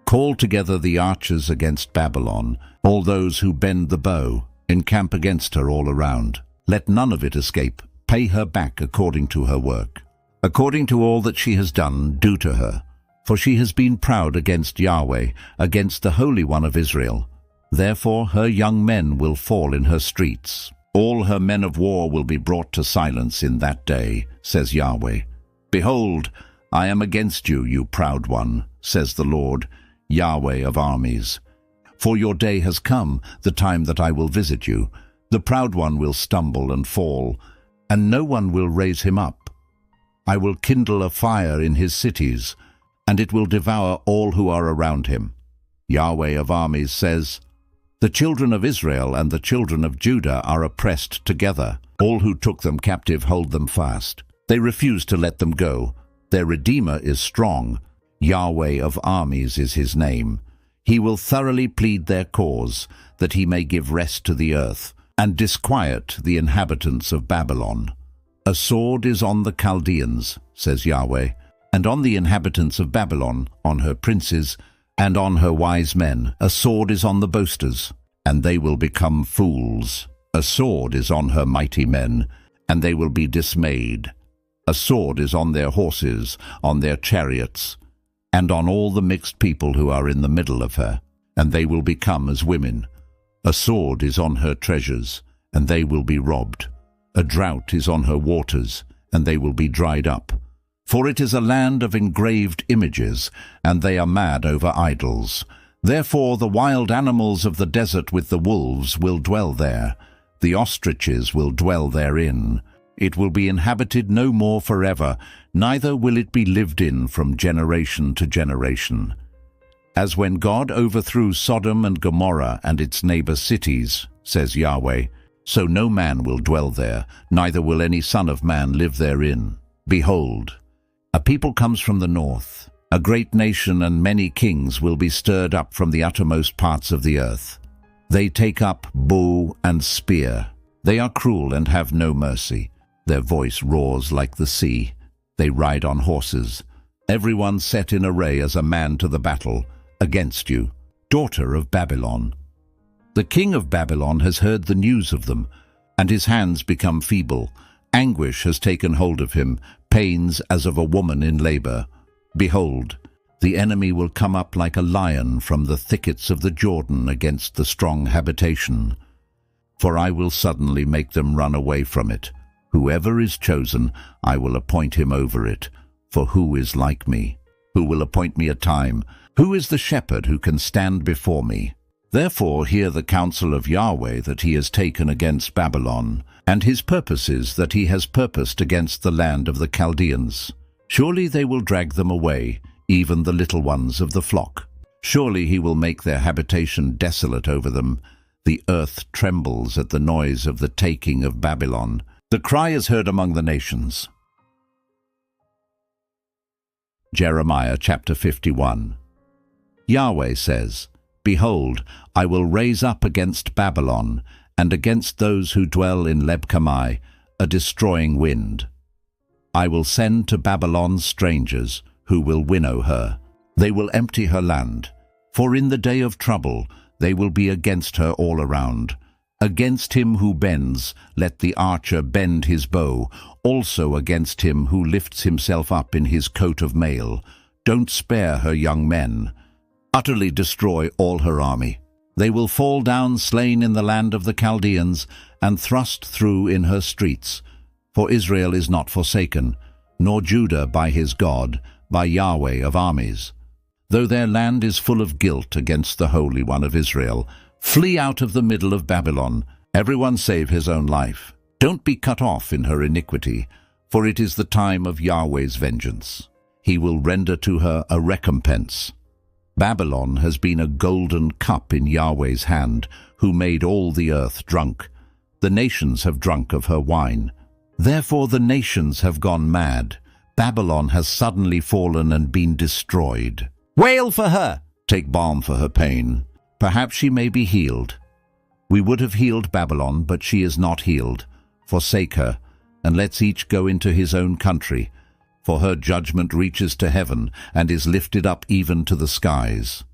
Call together the archers against Babylon, all those who bend the bow, encamp against her all around. Let none of it escape. Pay her back according to her work. According to all that she has done, do to her. For she has been proud against Yahweh, against the Holy One of Israel. Therefore her young men will fall in her streets. All her men of war will be brought to silence in that day, says Yahweh. Behold, I am against you, you proud one, says the Lord, Yahweh of armies. For your day has come, the time that I will visit you. The proud one will stumble and fall, and no one will raise him up. I will kindle a fire in his cities, and it will devour all who are around him. Yahweh of armies says, the children of Israel and the children of Judah are oppressed together. All who took them captive hold them fast. They refuse to let them go. Their Redeemer is strong. Yahweh of armies is his name. He will thoroughly plead their cause, that he may give rest to the earth, and disquiet the inhabitants of Babylon. A sword is on the Chaldeans, says Yahweh, and on the inhabitants of Babylon, on her princes, and on her wise men. A sword is on the boasters, and they will become fools. A sword is on her mighty men, and they will be dismayed. A sword is on their horses, on their chariots, and on all the mixed people who are in the middle of her, and they will become as women. A sword is on her treasures, and they will be robbed. A drought is on her waters, and they will be dried up. For it is a land of engraved images, and they are mad over idols. Therefore the wild animals of the desert with the wolves will dwell there. The ostriches will dwell therein. It will be inhabited no more forever, neither will it be lived in from generation to generation. As when God overthrew Sodom and Gomorrah and its neighbor cities, says Yahweh, so no man will dwell there, neither will any son of man live therein. Behold, a people comes from the north. A great nation and many kings will be stirred up from the uttermost parts of the earth. They take up bow and spear. They are cruel and have no mercy. Their voice roars like the sea. They ride on horses. Everyone set in array as a man to the battle, against you, daughter of Babylon. The king of Babylon has heard the news of them, and his hands become feeble. Anguish has taken hold of him, pains as of a woman in labor. Behold, the enemy will come up like a lion from the thickets of the Jordan against the strong habitation. For I will suddenly make them run away from it. Whoever is chosen, I will appoint him over it. For who is like me? Who will appoint me a time? Who is the shepherd who can stand before me? Therefore hear the counsel of Yahweh that he has taken against Babylon, and his purposes that he has purposed against the land of the Chaldeans. Surely they will drag them away, even the little ones of the flock. Surely he will make their habitation desolate over them. The earth trembles at the noise of the taking of Babylon. The cry is heard among the nations. Jeremiah chapter 51. Yahweh says, Behold, I will raise up against Babylon, and against those who dwell in Lebkamai, a destroying wind. I will send to Babylon strangers, who will winnow her. They will empty her land, for in the day of trouble they will be against her all around. Against him who bends, let the archer bend his bow, also against him who lifts himself up in his coat of mail. Don't spare her young men. Utterly destroy all her army. They will fall down slain in the land of the Chaldeans, and thrust through in her streets. For Israel is not forsaken, nor Judah by his God, by Yahweh of armies. Though their land is full of guilt against the Holy One of Israel, flee out of the middle of Babylon, everyone save his own life. Don't be cut off in her iniquity, for it is the time of Yahweh's vengeance. He will render to her a recompense. Babylon has been a golden cup in Yahweh's hand, who made all the earth drunk. The nations have drunk of her wine. Therefore the nations have gone mad. Babylon has suddenly fallen and been destroyed. Wail for her! Take balm for her pain. Perhaps she may be healed. We would have healed Babylon, but she is not healed. Forsake her, and let's each go into his own country. For her judgment reaches to heaven, and is lifted up even to the skies.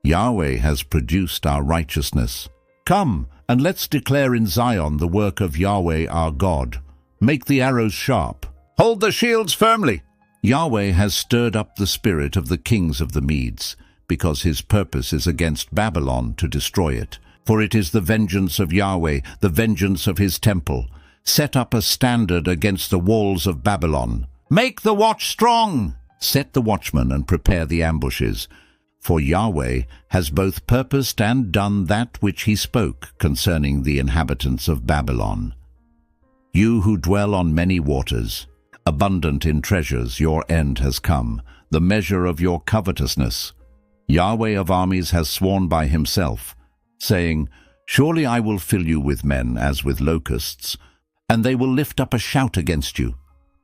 Yahweh has produced our righteousness. Come, and let's declare in Zion the work of Yahweh our God. Make the arrows sharp. Hold the shields firmly. Yahweh has stirred up the spirit of the kings of the Medes, because his purpose is against Babylon to destroy it. For it is the vengeance of Yahweh, the vengeance of his temple. Set up a standard against the walls of Babylon. Make the watch strong. Set the watchmen and prepare the ambushes. For Yahweh has both purposed and done that which he spoke concerning the inhabitants of Babylon. You who dwell on many waters, abundant in treasures, your end has come, the measure of your covetousness. Yahweh of armies has sworn by himself, saying, Surely I will fill you with men as with locusts, and they will lift up a shout against you.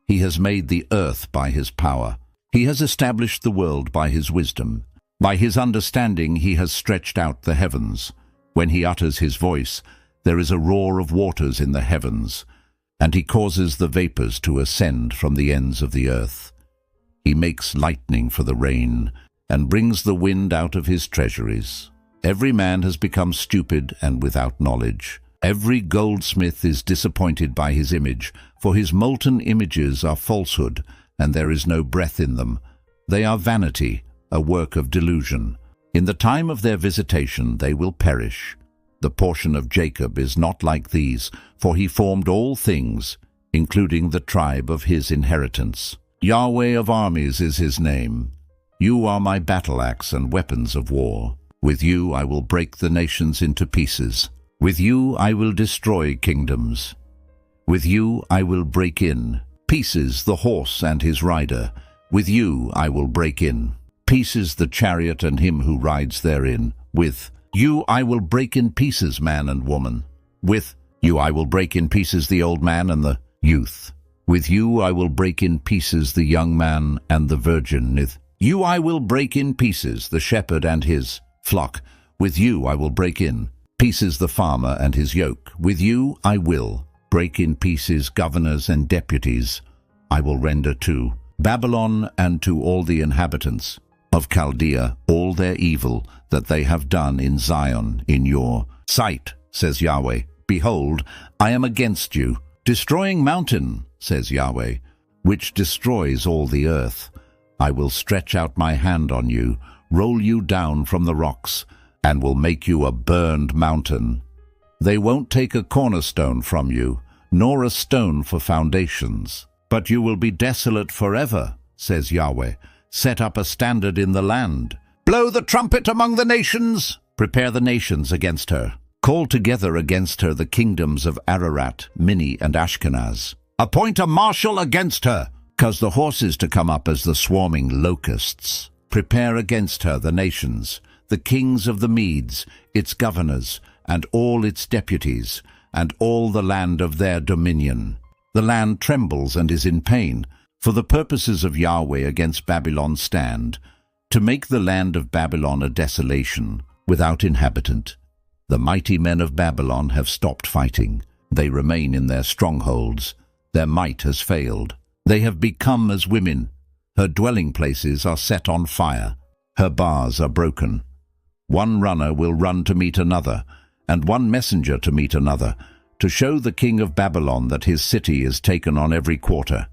He has made the earth by his power. He has established the world by his wisdom. By his understanding he has stretched out the heavens. When he utters his voice, there is a roar of waters in the heavens, and he causes the vapors to ascend from the ends of the earth. He makes lightning for the rain, and brings the wind out of his treasuries. Every man has become stupid and without knowledge. Every goldsmith is disappointed by his image, for his molten images are falsehood, and there is no breath in them. They are vanity, a work of delusion. In the time of their visitation they will perish. The portion of Jacob is not like these, for he formed all things, including the tribe of his inheritance. Yahweh of armies is his name. You are my battle axe and weapons of war. With you I will break the nations into pieces. With you I will destroy kingdoms. With you I will break in pieces the horse and his rider. With you I will break in pieces the chariot and him who rides therein. With you I will break in pieces man and woman. With you I will break in pieces the old man and the youth. With you I will break in pieces the young man and the virgin. With you I will break in pieces the shepherd and his flock. With you I will break in pieces the farmer and his yoke. With you I will break in pieces governors and deputies. I will render to Babylon and to all the inhabitants of Chaldea all their evil that they have done in Zion in your sight, says Yahweh. Behold, I am against you, destroying mountain, says Yahweh, which destroys all the earth. I will stretch out my hand on you, roll you down from the rocks, and will make you a burned mountain. They won't take a cornerstone from you, nor a stone for foundations. But you will be desolate forever, says Yahweh. Set up a standard in the land. Blow the trumpet among the nations. Prepare the nations against her. Call together against her the kingdoms of Ararat, Minni, and Ashkenaz. Appoint a marshal against her, cause the horses to come up as the swarming locusts. Prepare against her the nations, the kings of the Medes, its governors, and all its deputies, and all the land of their dominion. The land trembles and is in pain, for the purposes of Yahweh against Babylon stand, to make the land of Babylon a desolation, without inhabitant. The mighty men of Babylon have stopped fighting. They remain in their strongholds. Their might has failed. They have become as women. Her dwelling places are set on fire. Her bars are broken. One runner will run to meet another, and one messenger to meet another, to show the king of Babylon that his city is taken on every quarter.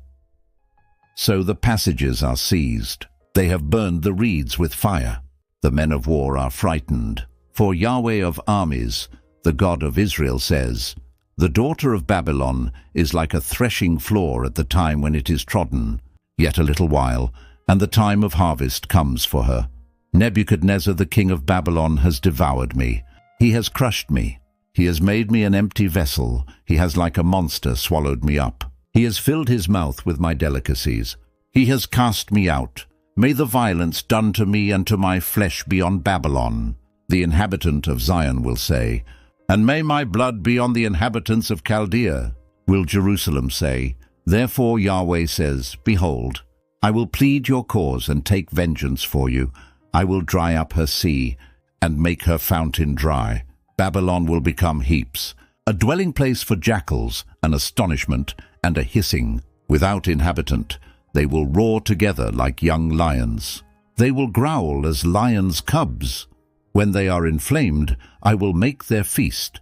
So the passages are seized. They have burned the reeds with fire. The men of war are frightened. For Yahweh of armies, the God of Israel, says, The daughter of Babylon is like a threshing floor at the time when it is trodden. Yet a little while, and the time of harvest comes for her. Nebuchadnezzar the king of Babylon has devoured me. He has crushed me. He has made me an empty vessel. He has like a monster swallowed me up. He has filled his mouth with my delicacies. He has cast me out. May the violence done to me and to my flesh be on Babylon. The inhabitant of Zion will say, and may my blood be on the inhabitants of Chaldea. Will Jerusalem say, Therefore Yahweh says, Behold, I will plead your cause and take vengeance for you. I will dry up her sea and make her fountain dry. Babylon will become heaps, a dwelling place for jackals, an astonishment and a hissing. Without inhabitant, they will roar together like young lions. They will growl as lions' cubs. When they are inflamed, I will make their feast.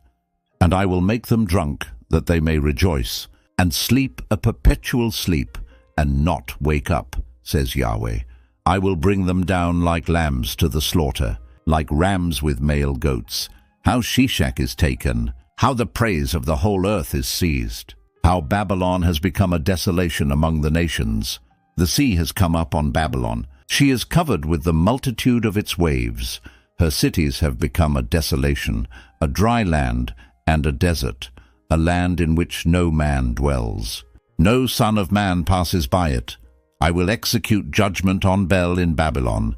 And I will make them drunk, that they may rejoice, and sleep a perpetual sleep, and not wake up, says Yahweh. I will bring them down like lambs to the slaughter, like rams with male goats. How Sheshach is taken, how the praise of the whole earth is seized, how Babylon has become a desolation among the nations. The sea has come up on Babylon. She is covered with the multitude of its waves. Her cities have become a desolation, a dry land and a desert, a land in which no man dwells. No son of man passes by it. I will execute judgment on Bel in Babylon,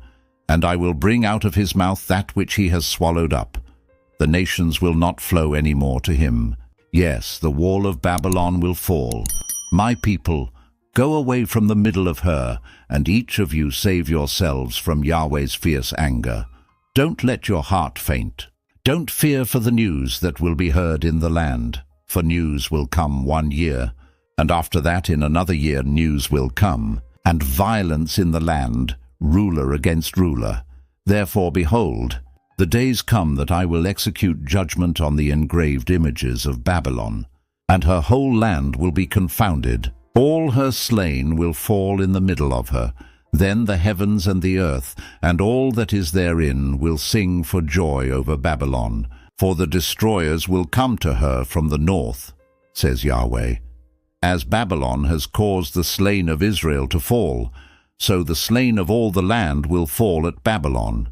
and I will bring out of his mouth that which he has swallowed up. The nations will not flow any more to him. Yes, the wall of Babylon will fall. My people, go away from the middle of her, and each of you save yourselves from Yahweh's fierce anger. Don't let your heart faint. Don't fear for the news that will be heard in the land, for news will come 1 year, and after that in another year news will come, and violence in the land, ruler against ruler. Therefore, behold, the days come that I will execute judgment on the engraved images of Babylon, and her whole land will be confounded. All her slain will fall in the middle of her. Then the heavens and the earth, and all that is therein, will sing for joy over Babylon, for the destroyers will come to her from the north, says Yahweh. As Babylon has caused the slain of Israel to fall, so the slain of all the land will fall at Babylon.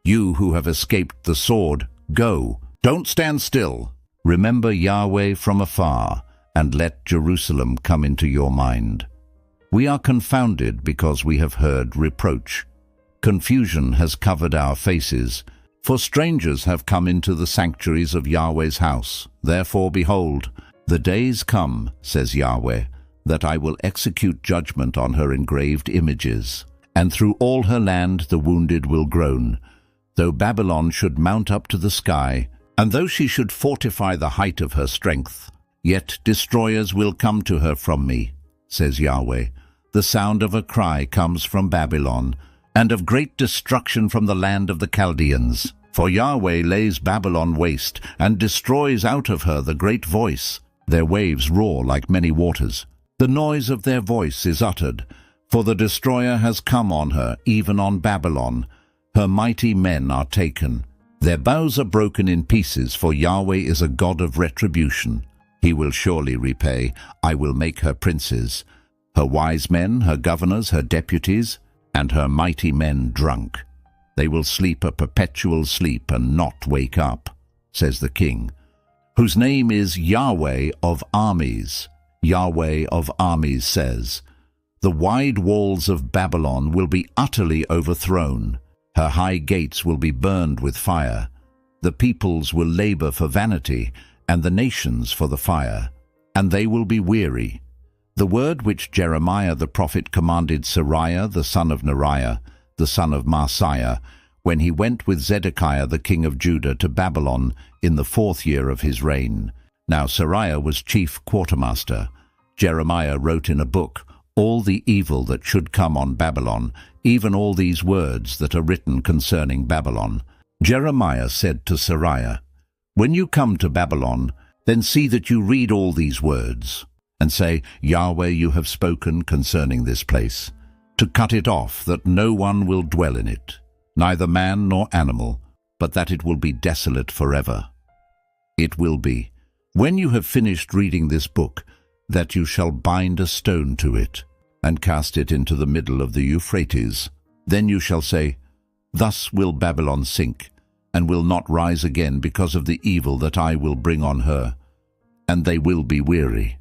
You who have escaped the sword, go, don't stand still. Remember Yahweh from afar, and let Jerusalem come into your mind. We are confounded because we have heard reproach. Confusion has covered our faces, for strangers have come into the sanctuaries of Yahweh's house. Therefore, behold, the days come, says Yahweh, that I will execute judgment on her engraved images, and through all her land the wounded will groan. Though Babylon should mount up to the sky, and though she should fortify the height of her strength, yet destroyers will come to her from me, says Yahweh. The sound of a cry comes from Babylon, and of great destruction from the land of the Chaldeans. For Yahweh lays Babylon waste, and destroys out of her the great voice. Their waves roar like many waters. The noise of their voice is uttered, for the destroyer has come on her, even on Babylon. Her mighty men are taken. Their bows are broken in pieces, for Yahweh is a God of retribution. He will surely repay. I will make her princes, her wise men, her governors, her deputies, and her mighty men drunk. They will sleep a perpetual sleep and not wake up, says the King, whose name is Yahweh of armies. Yahweh of armies says, the wide walls of Babylon will be utterly overthrown. Her high gates will be burned with fire. The peoples will labor for vanity, and the nations for the fire, and they will be weary. The word which Jeremiah the prophet commanded Seraiah the son of Neriah, the son of Maaseiah, when he went with Zedekiah the king of Judah to Babylon in the 4th year of his reign. Now Seraiah was chief quartermaster. Jeremiah wrote in a book all the evil that should come on Babylon, even all these words that are written concerning Babylon. Jeremiah said to Seraiah, when you come to Babylon, then see that you read all these words, and say, Yahweh, you have spoken concerning this place, to cut it off, that no one will dwell in it, neither man nor animal, but that it will be desolate forever. It will be, when you have finished reading this book, that you shall bind a stone to it, and cast it into the middle of the Euphrates. Then you shall say, thus will Babylon sink, and will not rise again because of the evil that I will bring on her, and they will be weary.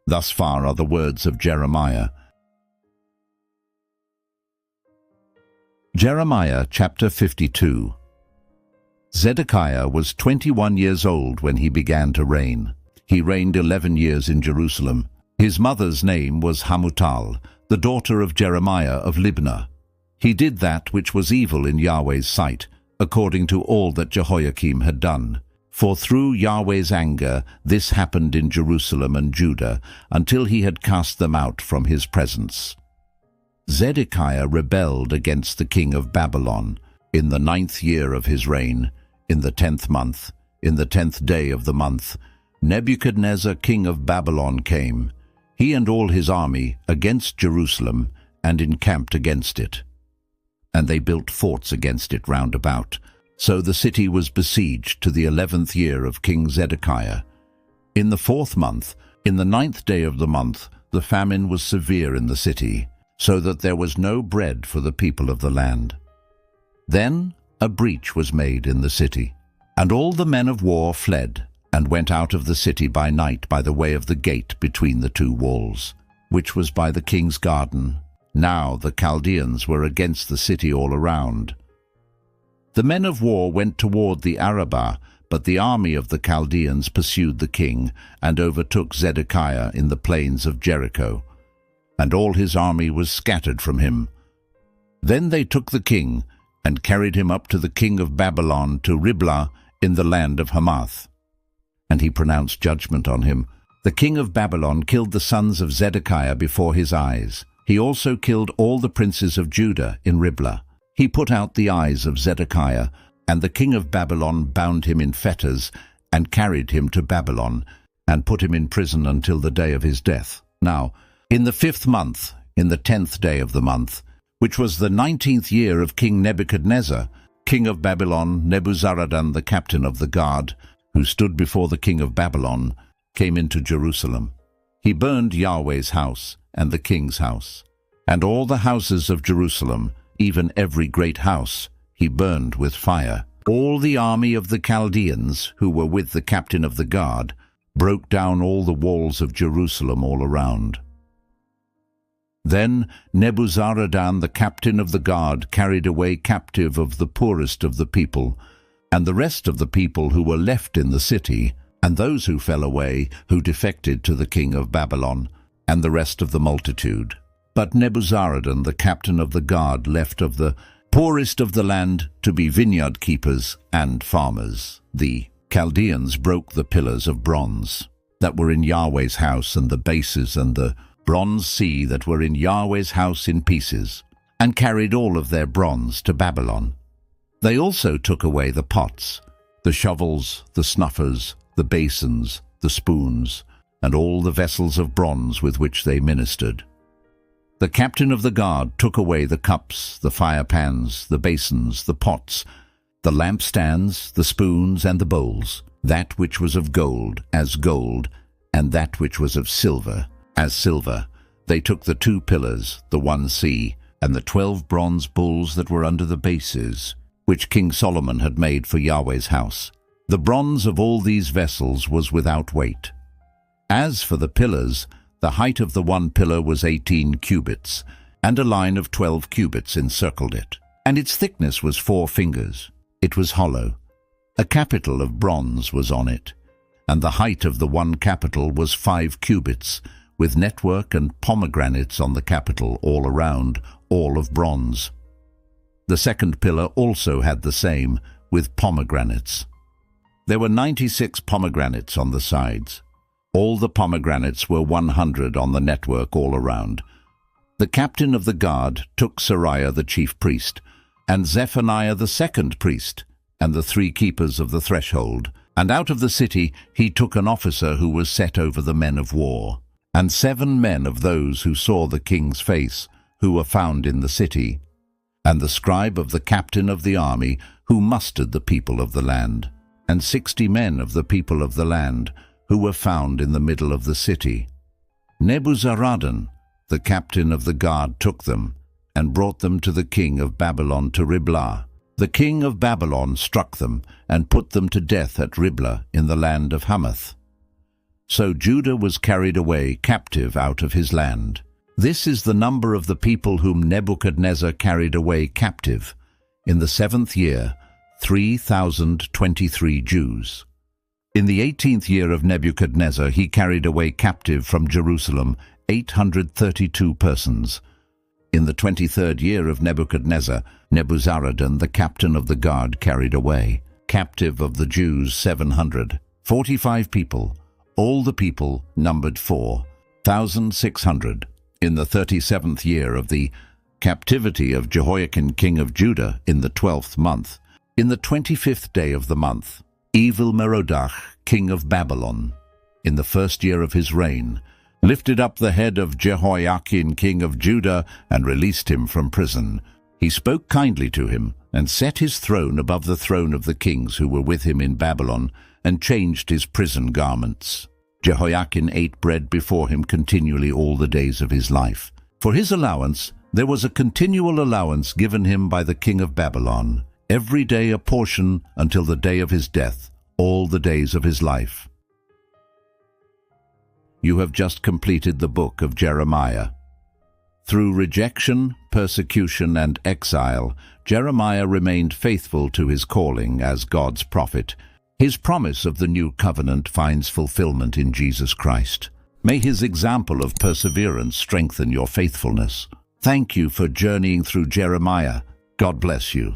Thus far are the words of Jeremiah. Jeremiah chapter 52. Zedekiah was 21 years old when he began to reign. He reigned 11 years in Jerusalem. His mother's name was Hamutal, the daughter of Jeremiah of Libnah. He did that which was evil in Yahweh's sight, according to all that Jehoiakim had done. For through Yahweh's anger this happened in Jerusalem and Judah, until he had cast them out from his presence. Zedekiah rebelled against the king of Babylon in the 9th year of his reign, in the 10th month, in the 10th day of the month, Nebuchadnezzar king of Babylon came, he and all his army, against Jerusalem, and encamped against it. And they built forts against it round about. So the city was besieged to the 11th year of King Zedekiah. In the 4th month, in the 9th day of the month, the famine was severe in the city, so that there was no bread for the people of the land. Then a breach was made in the city, and all the men of war fled, and went out of the city by night by the way of the gate between the two walls, which was by the king's garden. Now the Chaldeans were against the city all around. The men of war went toward the Arabah, but the army of the Chaldeans pursued the king, and overtook Zedekiah in the plains of Jericho, and all his army was scattered from him. Then they took the king, and carried him up to the king of Babylon to Riblah in the land of Hamath. And he pronounced judgment on him. The king of Babylon killed the sons of Zedekiah before his eyes. He also killed all the princes of Judah in Riblah. He put out the eyes of Zedekiah, and the king of Babylon bound him in fetters, and carried him to Babylon, and put him in prison until the day of his death. Now, in the 5th month, in the 10th day of the month, which was the 19th year of King Nebuchadnezzar, king of Babylon, Nebuzaradan the captain of the guard, who stood before the king of Babylon, came into Jerusalem. He burned Yahweh's house and the king's house, and all the houses of Jerusalem, even every great house, he burned with fire. All the army of the Chaldeans, who were with the captain of the guard, broke down all the walls of Jerusalem all around. Then Nebuzaradan the captain of the guard carried away captive of the poorest of the people, and the rest of the people who were left in the city, and those who fell away, who defected to the king of Babylon, and the rest of the multitude. But Nebuzaradan the captain of the guard left of the poorest of the land to be vineyard keepers and farmers. The Chaldeans broke the pillars of bronze that were in Yahweh's house, and the bases and the bronze sea that were in Yahweh's house in pieces, and carried all of their bronze to Babylon. They also took away the pots, the shovels, the snuffers, the basins, the spoons, and all the vessels of bronze with which they ministered. The captain of the guard took away the cups, the fire pans, the basins, the pots, the lampstands, the spoons, and the bowls, that which was of gold as gold, and that which was of silver as silver. They took the 2 pillars, the 1 sea, and the 12 bronze bulls that were under the bases, which King Solomon had made for Yahweh's house. The bronze of all these vessels was without weight. As for the pillars, the height of the 1 pillar was 18 cubits, and a line of 12 cubits encircled it, and its thickness was 4 fingers. It was hollow. A capital of bronze was on it, and the height of the 1 capital was 5 cubits, with network and pomegranates on the capital all around, all of bronze. The 2nd pillar also had the same, with pomegranates. There were 96 pomegranates on the sides. All the pomegranates were 100 on the network all around. The captain of the guard took Sariah the chief priest, and Zephaniah the 2nd priest, and the 3 keepers of the threshold, and out of the city he took an officer who was set over the men of war, and 7 men of those who saw the king's face, who were found in the city, and the scribe of the captain of the army, who mustered the people of the land, and 60 men of the people of the land, who were found in the middle of the city. Nebuzaradan, the captain of the guard, took them, and brought them to the king of Babylon to Riblah. The king of Babylon struck them, and put them to death at Riblah in the land of Hamath. So Judah was carried away captive out of his land. This is the number of the people whom Nebuchadnezzar carried away captive. In the 7th year, 3,023 Jews. In the 18th year of Nebuchadnezzar he carried away captive from Jerusalem 832 persons. In the 23rd year of Nebuchadnezzar, Nebuzaradan the captain of the guard carried away captive of the Jews 745 people. All the people numbered 4,600. In the 37th year of the captivity of Jehoiakim king of Judah, in the 12th month, in the 25th day of the month, Evil Merodach, king of Babylon, in the first year of his reign, lifted up the head of Jehoiachin, king of Judah, and released him from prison. He spoke kindly to him, and set his throne above the throne of the kings who were with him in Babylon, and changed his prison garments. Jehoiachin ate bread before him continually all the days of his life. For his allowance there was a continual allowance given him by the king of Babylon, every day a portion until the day of his death, all the days of his life. You have just completed the book of Jeremiah. Through rejection, persecution, and exile, Jeremiah remained faithful to his calling as God's prophet. His promise of the new covenant finds fulfillment in Jesus Christ. May his example of perseverance strengthen your faithfulness. Thank you for journeying through Jeremiah. God bless you.